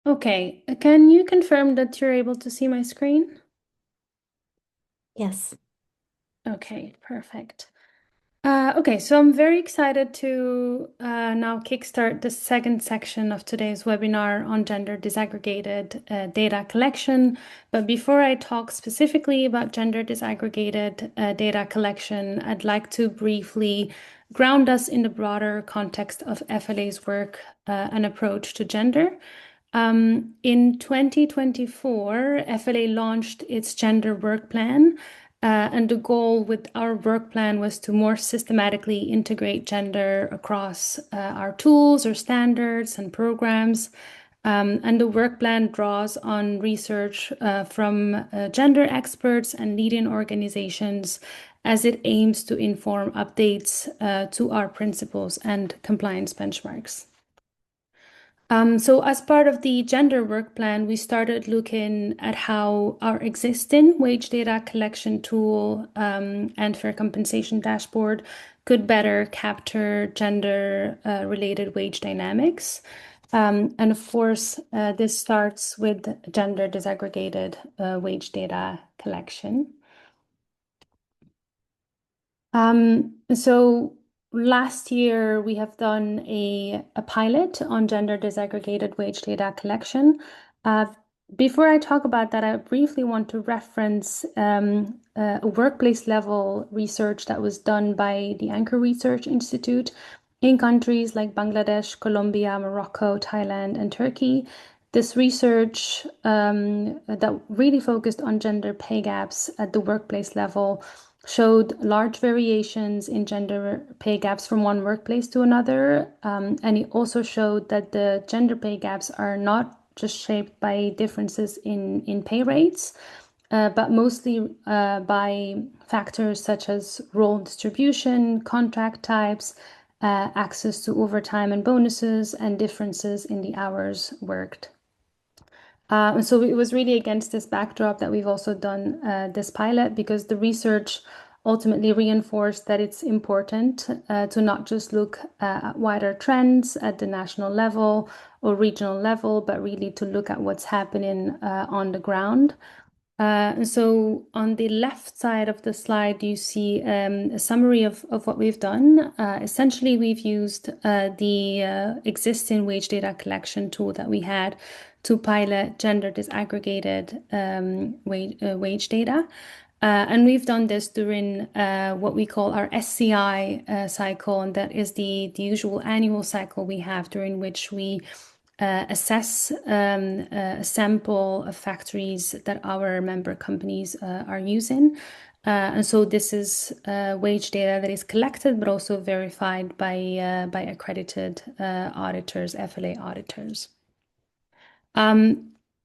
Okay, can you confirm that you're able to see my screen? Yes. Okay, perfect. Okay, so I'm very excited to now kickstart the second section of today's webinar on gender disaggregated data collection. But before I talk specifically about gender disaggregated data collection, I'd like to briefly ground us in the broader context of FLA's work and approach to gender. In 2024, FLA launched its gender work plan. And the goal with our work plan was to more systematically integrate gender across our tools or standards and programs. And the work plan draws on research from gender experts and leading organizations as it aims to inform updates to our principles and compliance benchmarks. So as part of the gender work plan, we started looking at how our existing wage data collection tool and fair compensation dashboard could better capture gender related wage dynamics. And of course, this starts with gender disaggregated wage data collection. So last year we have done a pilot on gender disaggregated wage data collection. Before I talk about that, I briefly want to reference a workplace level research that was done by the Anchor Research Institute in countries like Bangladesh, Colombia, Morocco, Thailand, and Turkey. This research that really focused on gender pay gaps at the workplace level showed large variations in gender pay gaps from one workplace to another. And it also showed that the gender pay gaps are not just shaped by differences in pay rates, but mostly by factors such as role distribution, contract types, access to overtime and bonuses, and differences in the hours worked. So it was really against this backdrop that we've also done this pilot, because the research ultimately reinforced that it's important to not just look at wider trends at the national level or regional level, but really to look at what's happening on the ground. So on the left side of the slide, you see a summary of what we've done. Essentially, we've used the existing wage data collection tool that we had to pilot gender disaggregated wage data. And we've done this during what we call our SCI cycle, and that is the usual annual cycle we have during which we assess a sample of factories that our member companies are using. And so this is wage data that is collected but also verified by accredited auditors, FLA auditors.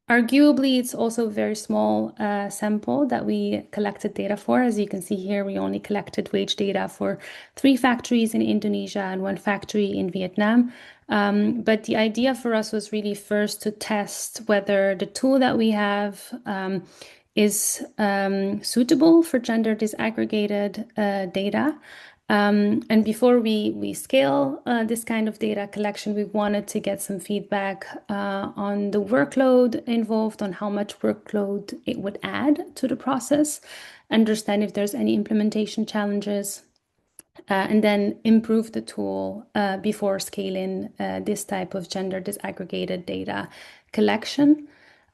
Arguably, it's also a very small sample that we collected data for. As you can see here, we only collected wage data for 3 factories in Indonesia and 1 factory in Vietnam. But the idea for us was really first to test whether the tool that we have is suitable for gender disaggregated data. And before we scale this kind of data collection, we wanted to get some feedback on the workload involved, on how much workload it would add to the process, understand if there's any implementation challenges, and then improve the tool before scaling this type of gender disaggregated data collection.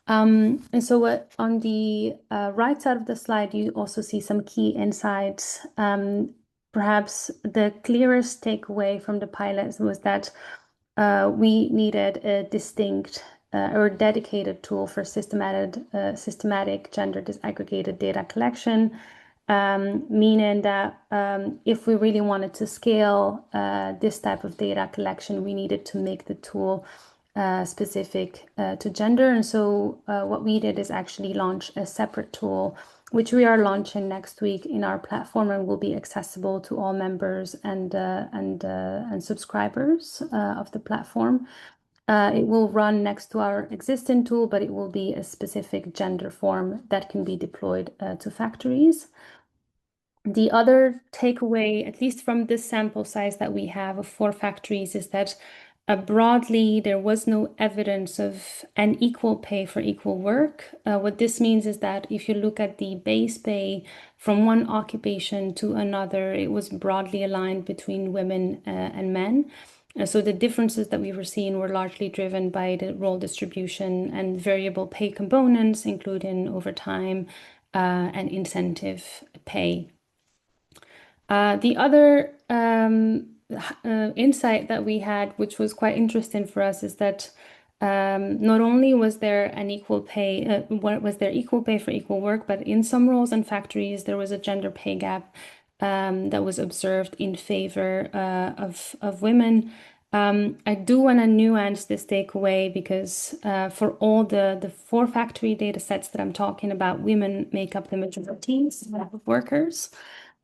And so on the right side of the slide, you also see some key insights. Perhaps the clearest takeaway from the pilots was that we needed a distinct or dedicated tool for systematic gender disaggregated data collection, meaning that if we really wanted to scale this type of data collection, we needed to make the tool specific to gender. And so what we did is actually launch a separate tool, which we are launching next week in our platform and will be accessible to all members and subscribers of the platform. It will run next to our existing tool, but it will be a specific gender form that can be deployed to factories. The other takeaway, at least from this sample size that we have of 4 factories, is that broadly, there was no evidence of an equal pay for equal work. What this means is that if you look at the base pay from one occupation to another, it was broadly aligned between women and men. So the differences that we were seeing were largely driven by the role distribution and variable pay components, including overtime and incentive pay. The other insight that we had, which was quite interesting for us, is that not only was there an equal pay, was there equal pay for equal work, but in some roles and factories, there was a gender pay gap that was observed in favor of women. I do want to nuance this takeaway because for all the 4 factory data sets that I'm talking about, women make up the majority of workers.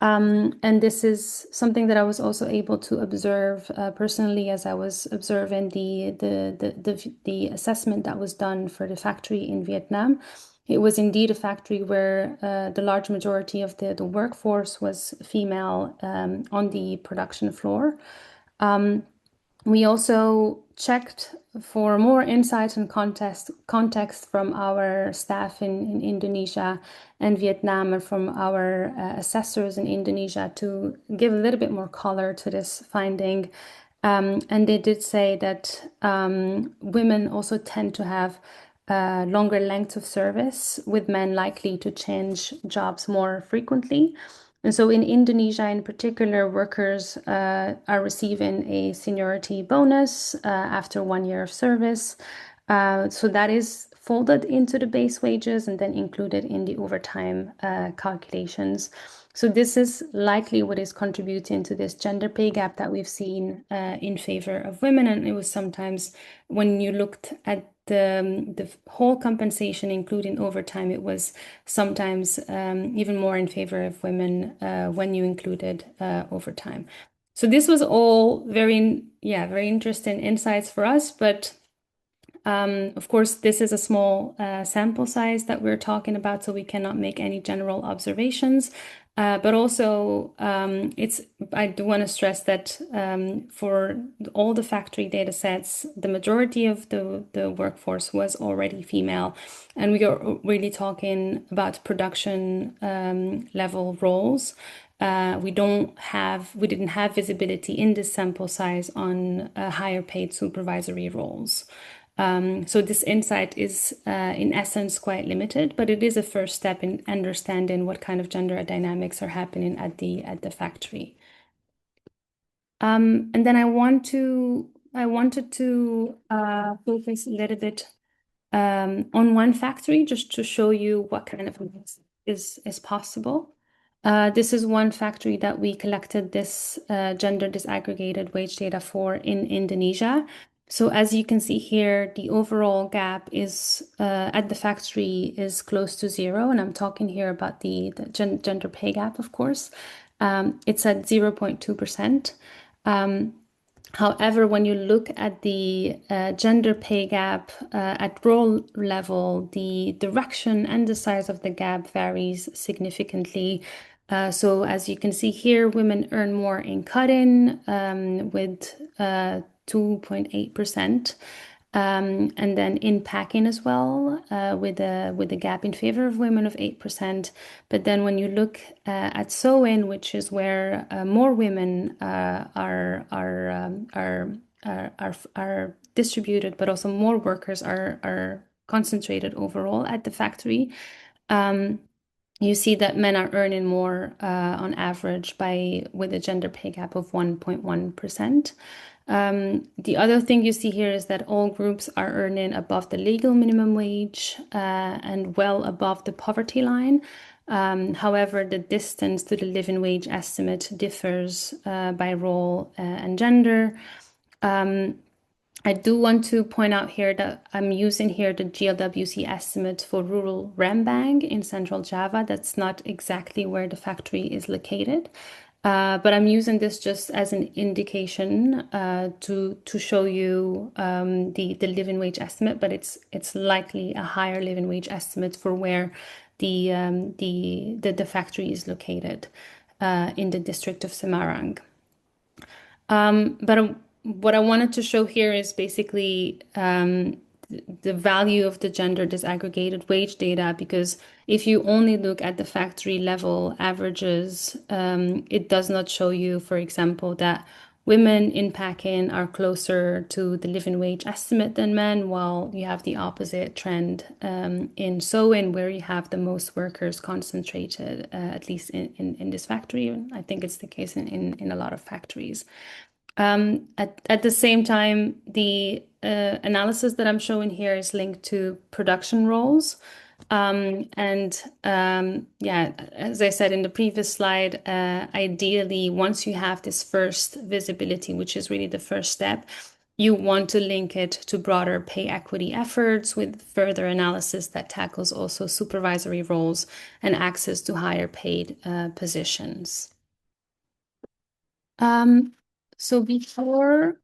And this is something that I was also able to observe personally as I was observing the assessment that was done for the factory in Vietnam. It was indeed a factory where the large majority of the workforce was female on the production floor. We also checked for more insights and context from our staff in Indonesia and Vietnam and from our assessors in Indonesia to give a little bit more color to this finding. And they did say that women also tend to have longer lengths of service, with men likely to change jobs more frequently. And so in Indonesia in particular, workers are receiving a seniority bonus after 1 year of service. So that is folded into the base wages and then included in the overtime calculations. So this is likely what is contributing to this gender pay gap that we've seen in favor of women. And it was sometimes, when you looked at the whole compensation, including overtime, it was sometimes even more in favor of women when you included overtime. So this was all very interesting insights for us, but of course, this is a small sample size that we're talking about, so we cannot make any general observations. But also, I do want to stress that for all the factory data sets, the majority of the workforce was already female. And we are really talking about production level roles. We didn't have visibility in this sample size on higher paid supervisory roles. So this insight is, in essence, quite limited, but it is a first step in understanding what kind of gender dynamics are happening at the factory. And then I wanted to focus a little bit on one factory just to show you what kind of is possible. This is one factory that we collected this gender disaggregated wage data for in Indonesia. So as you can see here, the overall gap is at the factory is close to zero, and I'm talking here about the gender pay gap, of course. It's at 0.2%. However, when you look at the gender pay gap at role level, the direction and the size of the gap varies significantly. So as you can see here, women earn more in cut-in with 2.8%. And then in packing as well, with a gap in favor of women of 8%. But then when you look at sew-in, which is where more women are distributed, but also more workers are concentrated overall at the factory. You see that men are earning more on average with a gender pay gap of 1.1%. The other thing you see here is that all groups are earning above the legal minimum wage and well above the poverty line. However, the distance to the living wage estimate differs by role and gender. I do want to point out here that I'm using here the GLWC estimate for rural Rembang in central Java. That's not exactly where the factory is located. But I'm using this just as an indication to show you the living wage estimate, but it's likely a higher living wage estimate for where the factory is located in the district of Semarang. But what I wanted to show here is basically the value of the gender disaggregated wage data, because if you only look at the factory level averages, it does not show you, for example, that women in packing are closer to the living wage estimate than men, while you have the opposite trend in sewing, where you have the most workers concentrated, at least in this factory. I think it's the case in a lot of factories. At the same time, the analysis that I'm showing here is linked to production roles. Yeah, as I said in the previous slide, ideally, once you have this first visibility, which is really the first step, you want to link it to broader pay equity efforts with further analysis that tackles also supervisory roles and access to higher paid positions. So before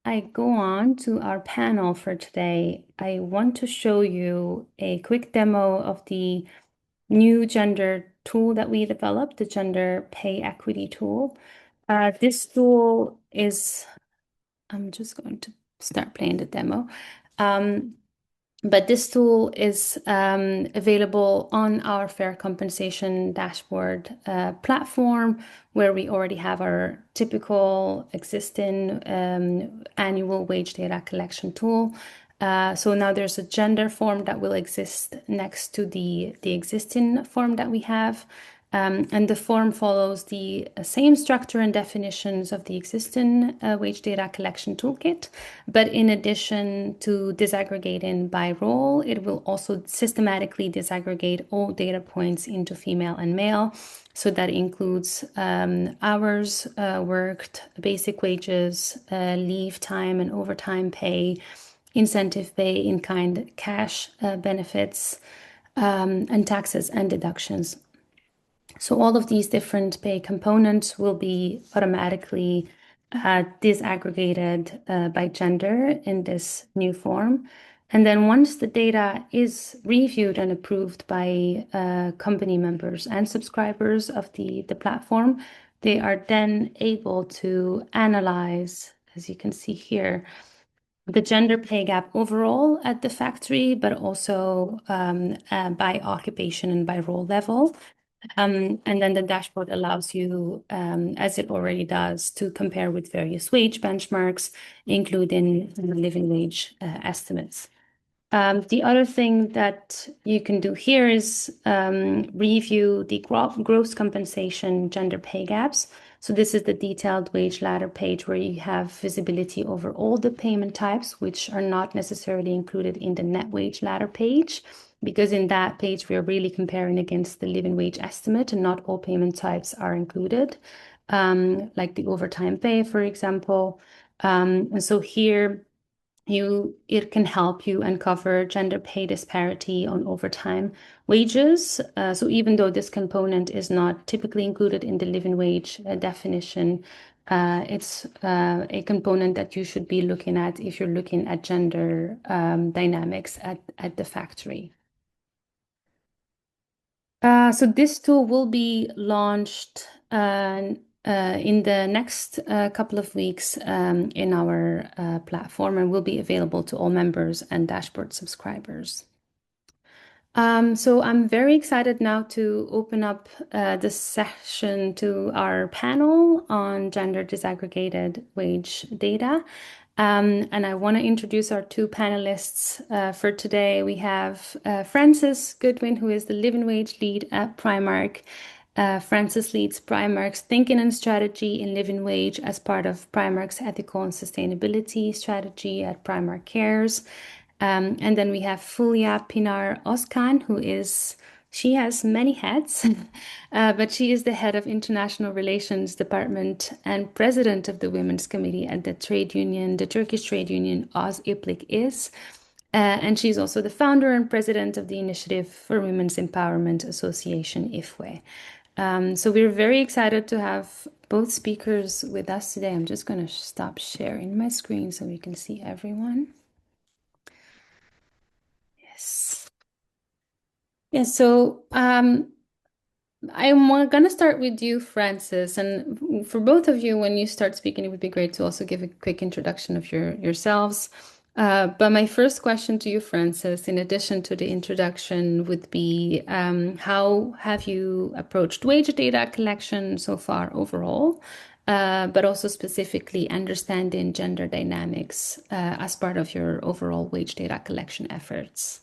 I go on to our panel for today, I want to show you a quick demo of the new gender tool that we developed, the gender pay equity tool. This tool is, I'm just going to start playing the demo. But this tool is available on our fair compensation dashboard platform, where we already have our typical existing annual wage data collection tool. So now there's a gender form that will exist next to the existing form that we have. And the form follows the same structure and definitions of the existing wage data collection toolkit. But in addition to disaggregating by role, it will also systematically disaggregate all data points into female and male. So that includes hours worked, basic wages, leave time and overtime pay, incentive pay, in-kind cash benefits, and taxes and deductions. So all of these different pay components will be automatically disaggregated by gender in this new form. And then once the data is reviewed and approved by company members and subscribers of the platform, they are then able to analyze, as you can see here, the gender pay gap overall at the factory, but also by occupation and by role level. And then the dashboard allows you, as it already does, to compare with various wage benchmarks, including the living wage estimates. The other thing that you can do here is review the gross compensation gender pay gaps. So this is the detailed wage ladder page where you have visibility over all the payment types, which are not necessarily included in the net wage ladder page, because in that page, we are really comparing against the living wage estimate and not all payment types are included, like the overtime pay, for example. And so here, it can help you uncover gender pay disparity on overtime wages. So even though this component is not typically included in the living wage definition, it's a component that you should be looking at if you're looking at gender dynamics at the factory. So this tool will be launched in the next couple of weeks in our platform and will be available to all members and dashboard subscribers. So I'm very excited now to open up this session to our panel on gender disaggregated wage data. And I want to introduce our two panelists for today. We have Frances Goodwin, who is the living wage lead at Primark. Frances leads Primark's thinking and strategy in living wage as part of Primark's ethical and sustainability strategy at Primark Cares. And then we have Fulya Pinar Oskan, she has many hats, but she is the head of International Relations Department and president of the Women's Committee at the Turkish trade union OzIplik is. And she's also the founder and president of the Initiative for Women's Empowerment Association, IFWE. So we're very excited to have both speakers with us today. I'm just going to stop sharing my screen so we can see everyone. Yes. Yeah, so I'm going to start with you, Frances. And for both of you, when you start speaking, it would be great to also give a quick introduction of yourselves. But my first question to you, Frances, in addition to the introduction, would be how have you approached wage data collection so far overall, but also specifically understanding gender dynamics as part of your overall wage data collection efforts?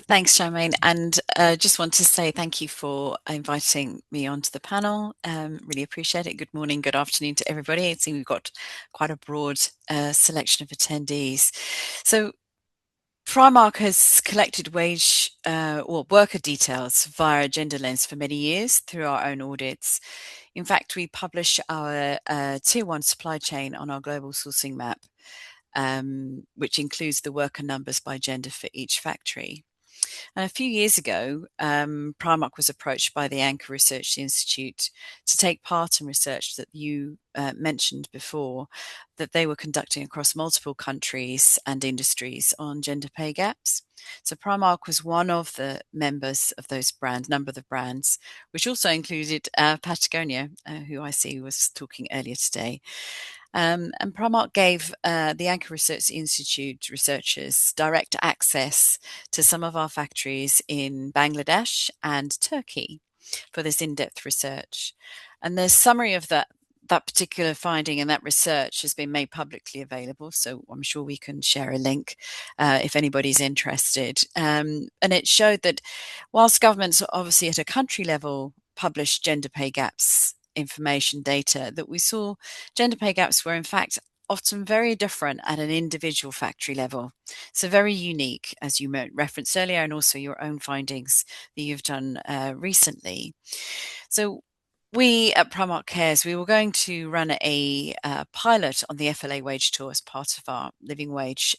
Thanks, Charmaine, and just want to say thank you for inviting me onto the panel. Really appreciate it. Good morning, good afternoon to everybody. I see we've got quite a broad selection of attendees. So Primark has collected wage or worker details via a gender lens for many years through our own audits. In fact, we publish our Tier 1 supply chain on our global sourcing map, which includes the worker numbers by gender for each factory. And a few years ago, Primark was approached by the Anchor Research Institute to take part in research that you mentioned before, that they were conducting across multiple countries and industries on gender pay gaps. So Primark was one of the members of those number of brands, which also included Patagonia, who I see was talking earlier today. And Primark gave the Anchor Research Institute researchers direct access to some of our factories in Bangladesh and Turkey for this in-depth research. And the summary of that particular finding and that research has been made publicly available, so I'm sure we can share a link if anybody's interested. And it showed that whilst governments obviously at a country level publish gender pay gaps information data, that we saw gender pay gaps were in fact often very different at an individual factory level. So very unique, as you referenced earlier, and also your own findings that you've done recently. So we at Primark Cares, we were going to run a pilot on the FLA wage tool as part of our living wage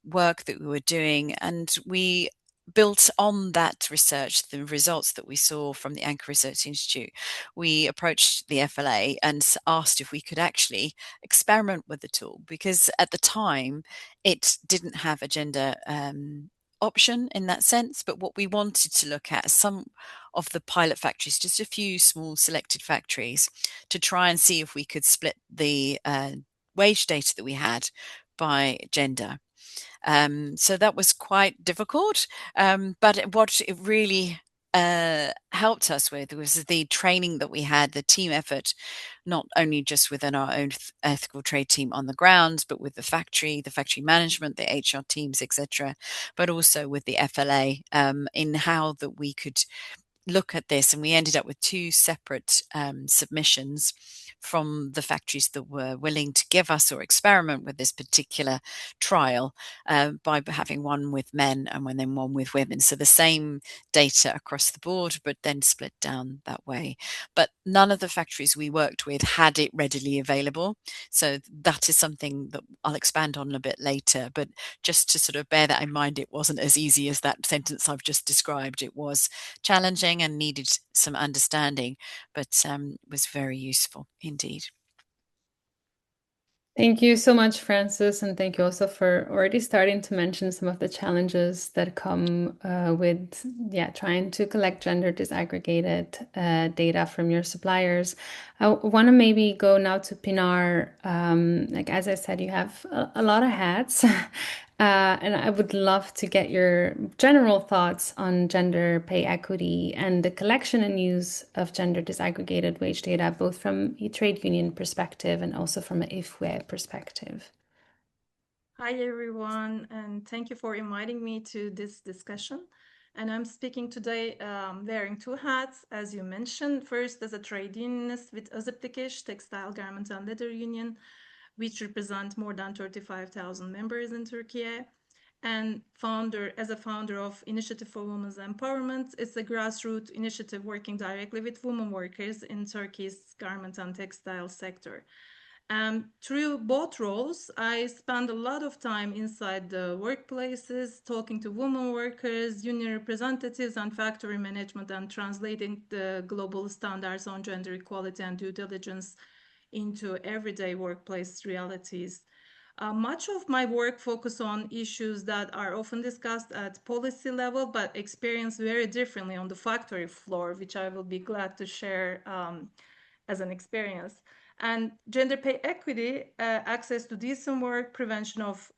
work that we were doing, and we built on that research, the results that we saw from the Anchor Research Institute. We approached the FLA and asked if we could actually experiment with the tool, because at the time it didn't have a gender option in that sense. But what we wanted to look at some of the pilot factories, just a few small selected factories, to try and see if we could split the wage data that we had by gender. So that was quite difficult, but what it really helped us with was the training that we had, the team effort, not only just within our own ethical trade team on the ground, but with the factory management, the HR teams, etc., but also with the FLA in how that we could look at this, and we ended up with 2 separate submissions from the factories that were willing to give us or experiment with this particular trial by having one with men and then one with women. So the same data across the board, but then split down that way. But none of the factories we worked with had it readily available. So that is something that I'll expand on a bit later. But just to sort of bear that in mind, it wasn't as easy as that sentence I've just described. It was challenging and needed some understanding, but was very useful indeed. Thank you so much, Francis, and thank you also for already starting to mention some of the challenges that come with trying to collect gender disaggregated data from your suppliers. I want to maybe go now to Pinar. Like as I said, you have a lot of hats. And I would love to get your general thoughts on gender pay equity and the collection and use of gender disaggregated wage data, both from a trade union perspective and also from an IFWE perspective. Hi, everyone, and thank you for inviting me to this discussion. And I'm speaking today wearing 2 hats, as you mentioned. First, as a trade unionist with Öziptikiş Textile, Garment and Leather Union, which represent more than 35,000 members in Turkey. And as a founder of Initiative for Women's Empowerment. It's a grassroots initiative working directly with women workers in Turkey's garment and textile sector. Through both roles, I spend a lot of time inside the workplaces, talking to women workers, union representatives, and factory management, and translating the global standards on gender equality and due diligence into everyday workplace realities. Much of my work focuses on issues that are often discussed at policy level, but experienced very differently on the factory floor, which I will be glad to share as an experience. And gender pay equity, access to decent work, prevention of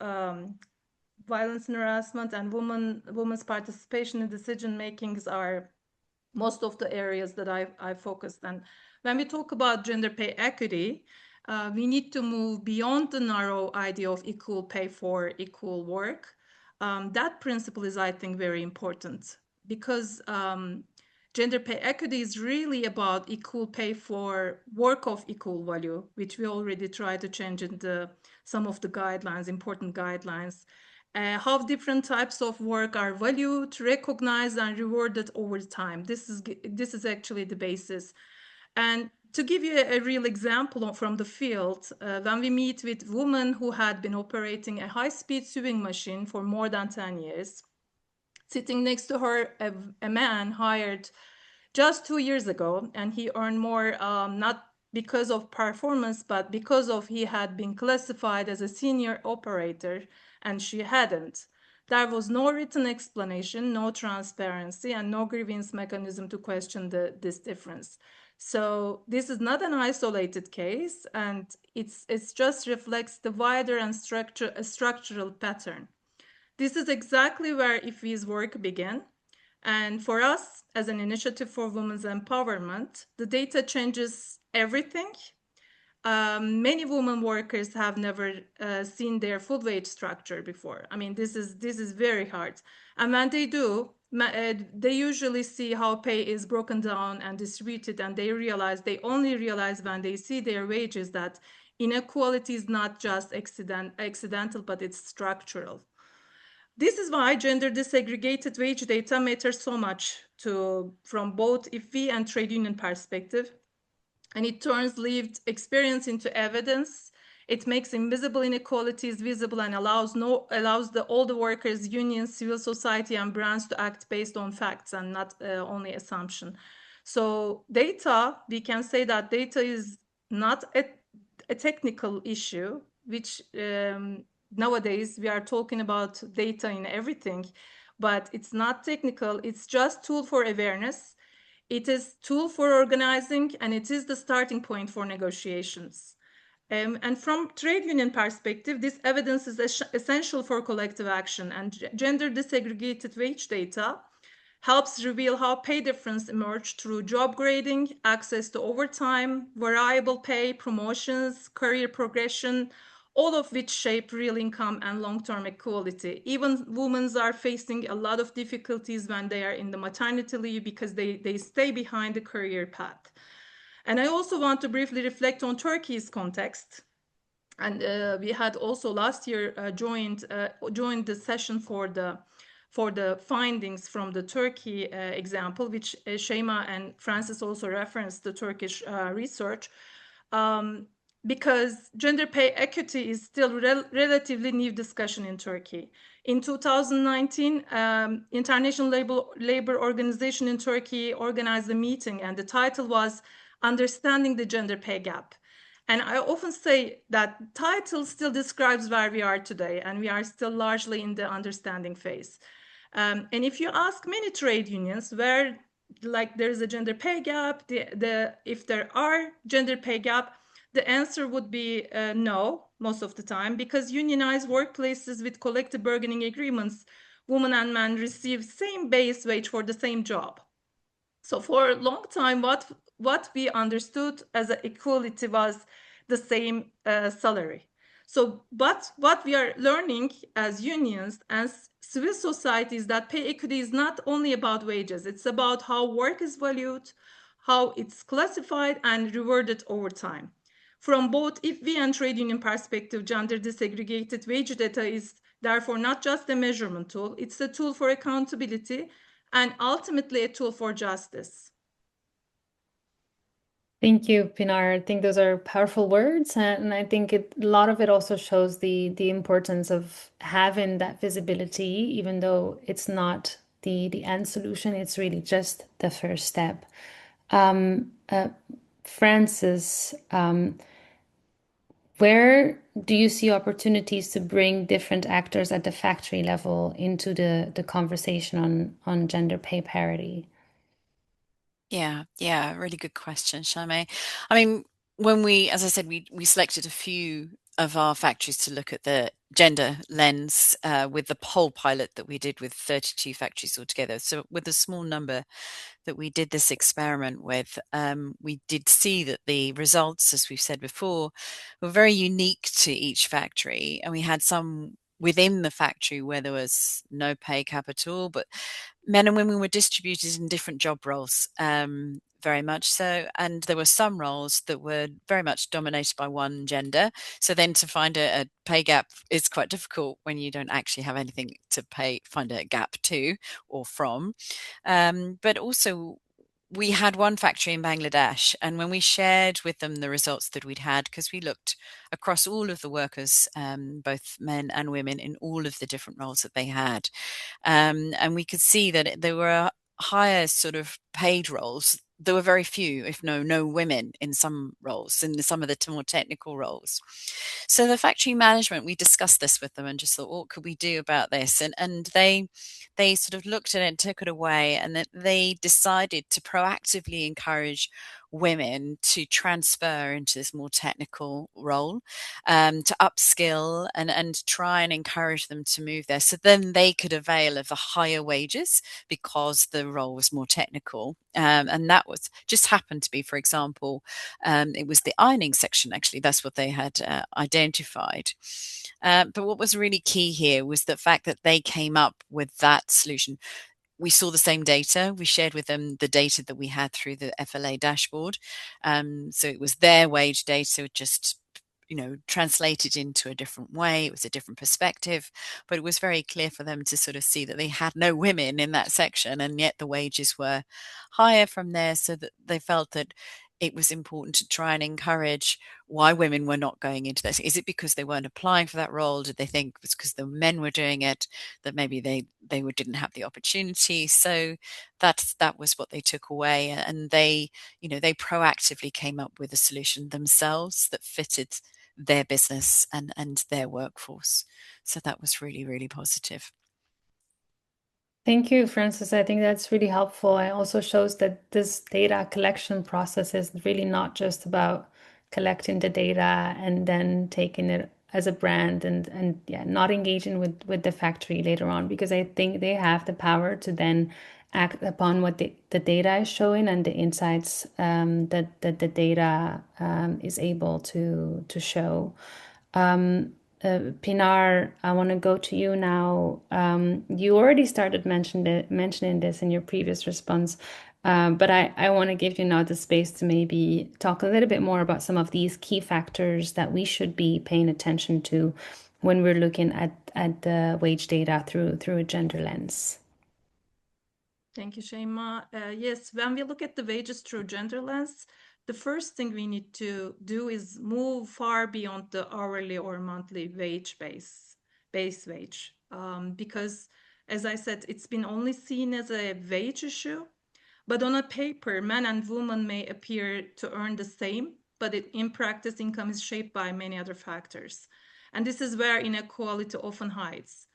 violence and harassment, and women's participation in decision makings are most of the areas that I focused on. When we talk about gender pay equity, we need to move beyond the narrow idea of equal pay for equal work. That principle is, I think, very important because gender pay equity is really about equal pay for work of equal value, which we already tried to change in some of the guidelines, important guidelines. How different types of work are valued, recognized, and rewarded over time. This is actually the basis. And to give you a real example from the field, when we meet with women who had been operating a high-speed sewing machine for more than 10 years, sitting next to her, a man hired just 2 years ago, and he earned more, not because of performance, but because of he had been classified as a senior operator, and she hadn't. There was no written explanation, no transparency, and no grievance mechanism to question this difference. So this is not an isolated case, and it just reflects the wider and structural pattern. This is exactly where IFWE's work began. And for us, as an initiative for women's empowerment, the data changes everything. Many women workers have never seen their full wage structure before. I mean, this is very hard. And when they do, they usually see how pay is broken down and distributed, and they only realize when they see their wages that inequality is not just accidental, but it's structural. This is why gender disaggregated wage data matters so much from both IFWE and trade union perspective. And it turns lived experience into evidence. It makes invisible inequalities visible and allows all the workers, unions, civil society, and brands to act based on facts and not only assumption. So data, we can say that data is not a technical issue, which nowadays we are talking about data in everything, but it's not technical. It's just tool for awareness. It is tool for organizing, and it is the starting point for negotiations. And from trade union perspective, this evidence is essential for collective action, and gender disaggregated wage data helps reveal how pay difference emerged through job grading, access to overtime, variable pay, promotions, career progression. all of which shape real income and long-term equality. Even women are facing a lot of difficulties when they are in the maternity leave because they stay behind the career path. And I also want to briefly reflect on Turkey's context. And we had also last year joined the session for the findings from the Turkey example, which Shema and Francis also referenced the Turkish research. Because gender pay equity is still relatively new discussion in Turkey. In 2019, International Labor Organization in Turkey organized a meeting, and the title was Understanding the Gender Pay Gap. And I often say that title still describes where we are today, and we are still largely in the understanding phase. And if you ask many trade unions where there is a gender pay gap, if there are gender pay gap, the answer would be no most of the time, because unionized workplaces with collective bargaining agreements, women and men receive same base wage for the same job. So for a long time, what we understood as equality was the same salary. So, but what we are learning as unions and civil society is that pay equity is not only about wages, it's about how work is valued, how it's classified and rewarded over time. From both IFWI and trade union perspective, gender disaggregated wage data is therefore not just a measurement tool, it's a tool for accountability and ultimately a tool for justice. Thank you, Pinar. I think those are powerful words, and I think a lot of it also shows the importance of having that visibility, even though it's not the end solution. It's really just the first step. Francis, where do you see opportunities to bring different actors at the factory level into the conversation on gender pay parity? Yeah, really good question, Shame. I mean, when as I said, we selected a few of our factories to look at the gender lens with the poll pilot that we did with 32 factories altogether. So with a small number that we did this experiment with, we did see that the results, as we've said before, were very unique to each factory. And we had some within the factory where there was no pay cap at all, but men and women were distributed in different job roles, very much so. And there were some roles that were very much dominated by one gender. So then to find a pay gap is quite difficult when you don't actually have anything to find a gap to or from. But also, we had one factory in Bangladesh, and when we shared with them the results that we'd had, because we looked across all of the workers, both men and women, in all of the different roles that they had, and we could see that there were higher sort of paid roles. There were very few, if no women in some roles, in some of the more technical roles. So the factory management, we discussed this with them and just thought, what could we do about this? And they sort of looked at it and took it away, and that they decided to proactively encourage women to transfer into this more technical role, to upskill and try and encourage them to move there. So then they could avail of the higher wages because the role was more technical. And that was just happened to be, for example, it was the ironing section, actually. That's what they had identified. But what was really key here was the fact that they came up with that solution. We saw the same data. We shared with them the data that we had through the FLA dashboard. So it was their wage data, just translated into a different way. It was a different perspective, but it was very clear for them to sort of see that they had no women in that section, and yet the wages were higher from there, so that they felt that it was important to try and encourage why women were not going into this. Is it because they weren't applying for that role? Did they think it was because the men were doing it, that maybe they didn't have the opportunity? So that was what they took away, and they proactively came up with a solution themselves that fitted their business and their workforce. So that was really, really positive. Thank you, Francis. I think that's really helpful. It also shows that this data collection process is really not just about collecting the data and then taking it as a brand and not engaging with the factory later on, because I think they have the power to then act upon what the data is showing and the insights that the data is able to show. Pinar, I want to go to you now. You already started mentioning this in your previous response, but I want to give you now the space to maybe talk a little bit more about some of these key factors that we should be paying attention to when we're looking at the wage data through a gender lens. Thank you, Shaima. Yes, when we look at the wages through gender lens, the first thing we need to do is move far beyond the hourly or monthly wage base wage. Because, as I said, it's been only seen as a wage issue, but on a paper, men and women may appear to earn the same, but in practice, income is shaped by many other factors. And this is where inequality often hides.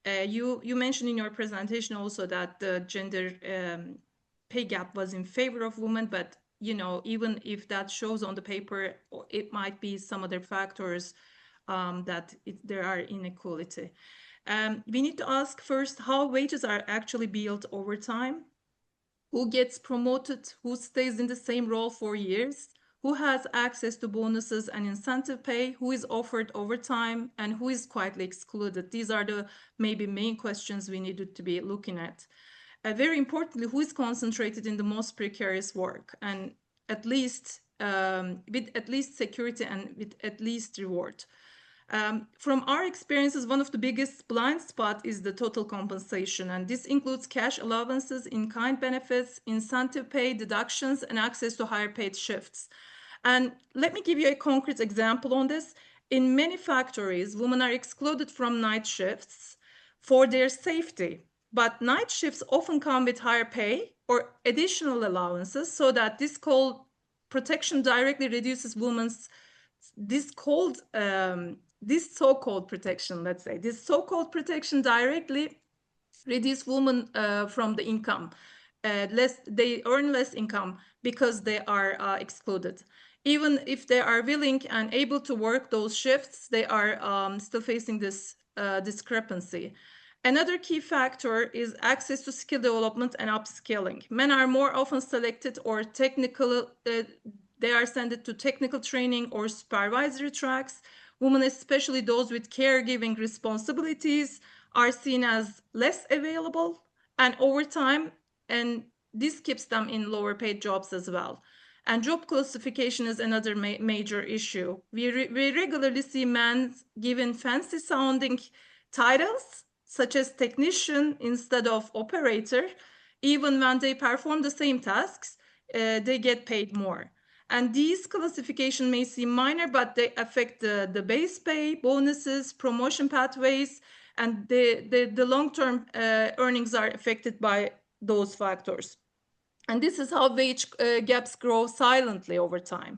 You mentioned in your presentation also that the gender pay gap was in favor of women, but even if that shows on the paper, it might be some other factors that there are inequality. We need to ask first how wages are actually built over time. Who gets promoted, who stays in the same role for years, who has access to bonuses and incentive pay, who is offered overtime, and who is quietly excluded. These are the maybe main questions we needed to be looking at. Very importantly, who is concentrated in the most precarious work and at least with at least security and with at least reward. From our experiences, one of the biggest blind spots is the total compensation, and this includes cash allowances, in-kind benefits, incentive pay, deductions, and access to higher paid shifts. And let me give you a concrete example on this. In many factories, women are excluded from night shifts for their safety, but night shifts often come with higher pay or additional allowances, so that this called protection directly reduces women's this so-called protection, let's say, this so-called protection directly reduce women from the income. They earn less income because they are excluded. Even if they are willing and able to work those shifts, they are still facing this discrepancy. Another key factor is access to skill development and upskilling. Men are more often selected or they are sent to technical training or supervisory tracks. Women, especially those with caregiving responsibilities, are seen as less available and over time, and this keeps them in lower paid jobs as well. And job classification is another major issue. We regularly see men given fancy sounding titles such as technician instead of operator. Even when they perform the same tasks, they get paid more. And these classifications may seem minor, but they affect the base pay, bonuses, promotion pathways, and the long-term earnings are affected by those factors. And this is how wage gaps grow silently over time.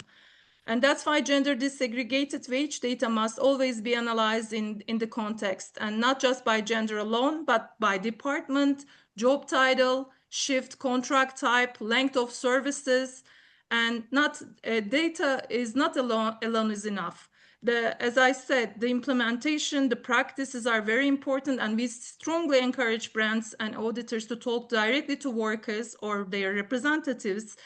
And that's why gender disaggregated wage data must always be analyzed in the context, and not just by gender alone, but by department, job title, shift, contract type, length of services, and not data is not alone is enough. As I said, the implementation, the practices are very important, and we strongly encourage brands and auditors to talk directly to workers or their representatives.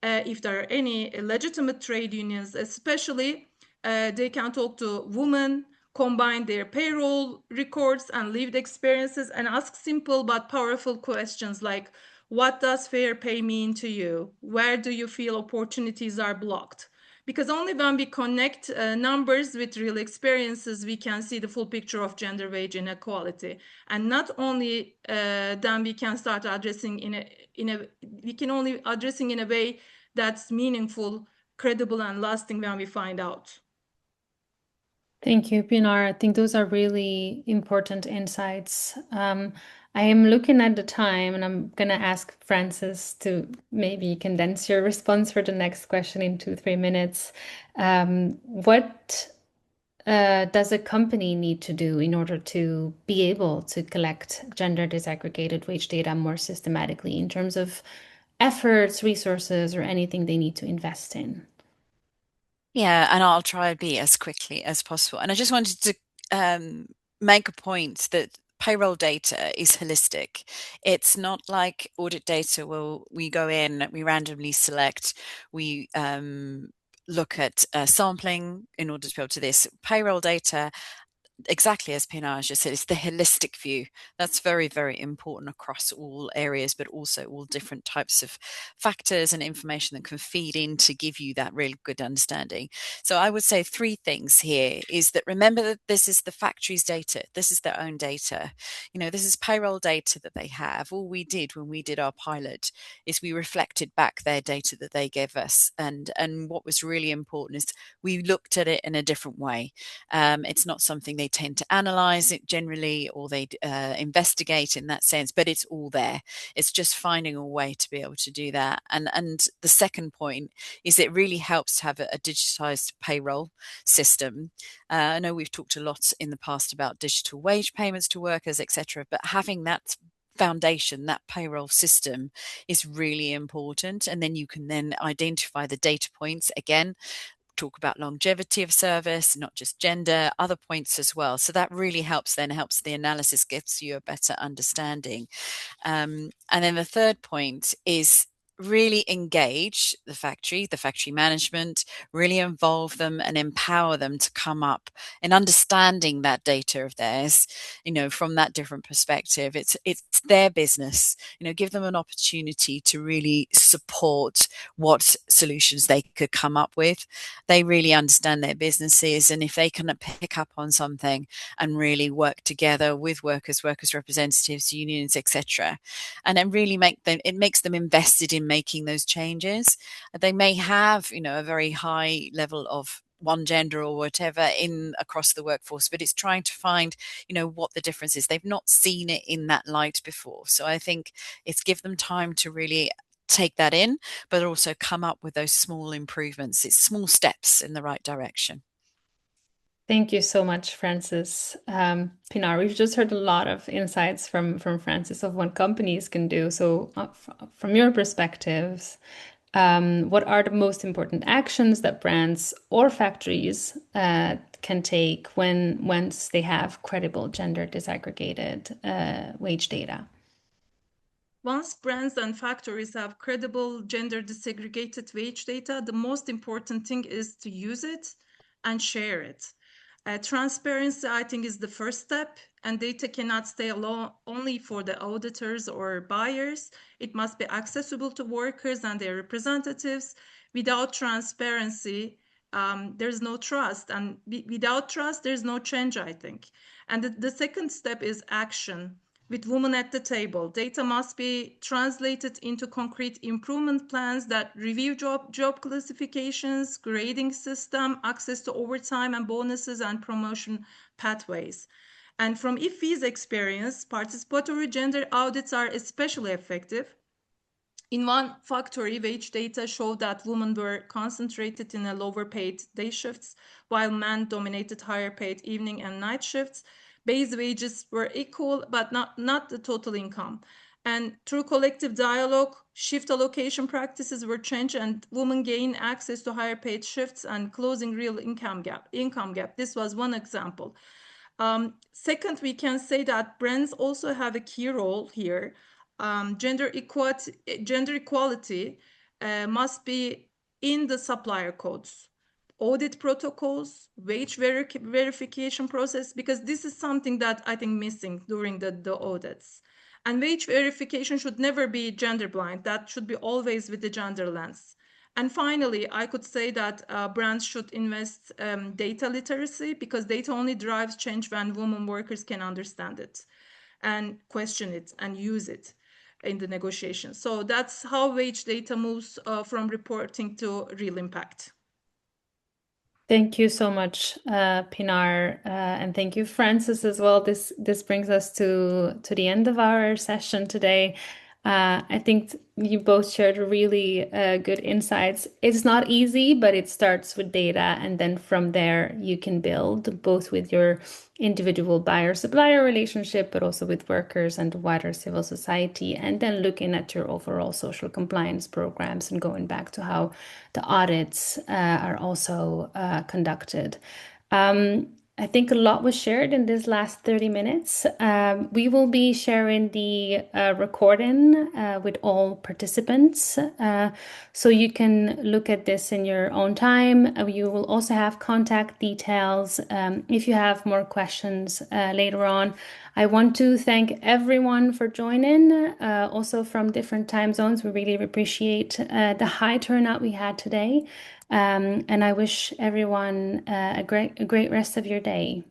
If there are any legitimate trade unions, especially, they can talk to women, combine their payroll records and lived experiences, and ask simple but powerful questions like, what does fair pay mean to you? Where do you feel opportunities are blocked? Because only when we connect numbers with real experiences, we can see the full picture of gender wage inequality. And not only then we can start addressing we can only addressing in a way that's meaningful, credible, and lasting when we find out. Thank you, Pinar. I think those are really important insights. I am looking at the time and I'm going to ask Francis to maybe condense your response for the next question in 2-3 minutes. What does a company need to do in order to be able to collect gender disaggregated wage data more systematically in terms of efforts, resources, or anything they need to invest in? Yeah, and I'll try and be as quickly as possible. And I just wanted to make a point that payroll data is holistic. It's not like audit data. Well, we go in, we randomly select, we look at sampling in order to be able to this payroll data. Exactly as Pinar just said, it's the holistic view. That's very, very important across all areas, but also all different types of factors and information that can feed in to give you that really good understanding. So I would say three things here is that remember that this is the factory's data. This is their own data. You know, this is payroll data that they have. All we did when we did our pilot is we reflected back their data that they gave us. And what was really important is we looked at it in a different way. It's not something they tend to analyze it generally, or they investigate in that sense, but it's all there. It's just finding a way to be able to do that. And the second point is it really helps to have a digitized payroll system. I know we've talked a lot in the past about digital wage payments to workers, etc., but having that foundation, that payroll system, is really important. And then you can then identify the data points again, talk about longevity of service, not just gender, other points as well. So that really helps the analysis, gives you a better understanding. And then the third point is really engage the factory management, really involve them and empower them to come up and understanding that data of theirs, you know, from that different perspective. It's their business, you know, give them an opportunity to really support what solutions they could come up with. They really understand their businesses, and if they can pick up on something and really work together with workers representatives, unions, etc., and then really makes them invested in making those changes. They may have, you know, a very high level of one gender or whatever in across the workforce, but it's trying to find, you know, what the difference is. They've not seen it in that light before. So I think it's give them time to really take that in, but also come up with those small improvements. It's small steps in the right direction. Thank you so much, Frances. Pinar, we've just heard a lot of insights from Frances of what companies can do. So from your perspectives, what are the most important actions that brands or factories can take once they have credible gender disaggregated wage data? Once brands and factories have credible gender disaggregated wage data, the most important thing is to use it and share it. Transparency, I think, is the first step, and data cannot stay alone only for the auditors or buyers. It must be accessible to workers and their representatives. Without transparency, there's no trust, and without trust, there's no change, I think. And the second step is action. With women at the table, data must be translated into concrete improvement plans that review job classifications, grading system, access to overtime and bonuses, and promotion pathways. And from IFE's experience, participatory gender audits are especially effective. In one factory, wage data showed that women were concentrated in a lower paid day shifts, while men dominated higher paid evening and night shifts. Base wages were equal, but not the total income. And through collective dialogue, shift allocation practices were changed, and women gained access to higher paid shifts and closing real income gap. This was one example. Second, we can say that brands also have a key role here. Gender equality must be in the supplier codes, audit protocols, wage verification process, because this is something that I think missing during the audits. And wage verification should never be gender blind. That should be always with the gender lens. And finally, I could say that brands should invest data literacy, because data only drives change when women workers can understand it and question it and use it in the negotiation. So that's how wage data moves from reporting to real impact. Thank you so much, Pinar, and thank you, Frances, as well. This brings us to the end of our session today. I think you both shared really good insights. It's not easy, but it starts with data, and then from there you can build both with your individual buyer-supplier relationship, but also with workers and wider civil society, and then looking at your overall social compliance programs and going back to how the audits are also conducted. I think a lot was shared in this last 30 minutes. We will be sharing the recording with all participants, so you can look at this in your own time. You will also have contact details if you have more questions later on. I want to thank everyone for joining, also from different time zones. We really appreciate the high turnout we had today. And I wish everyone a great rest of your day.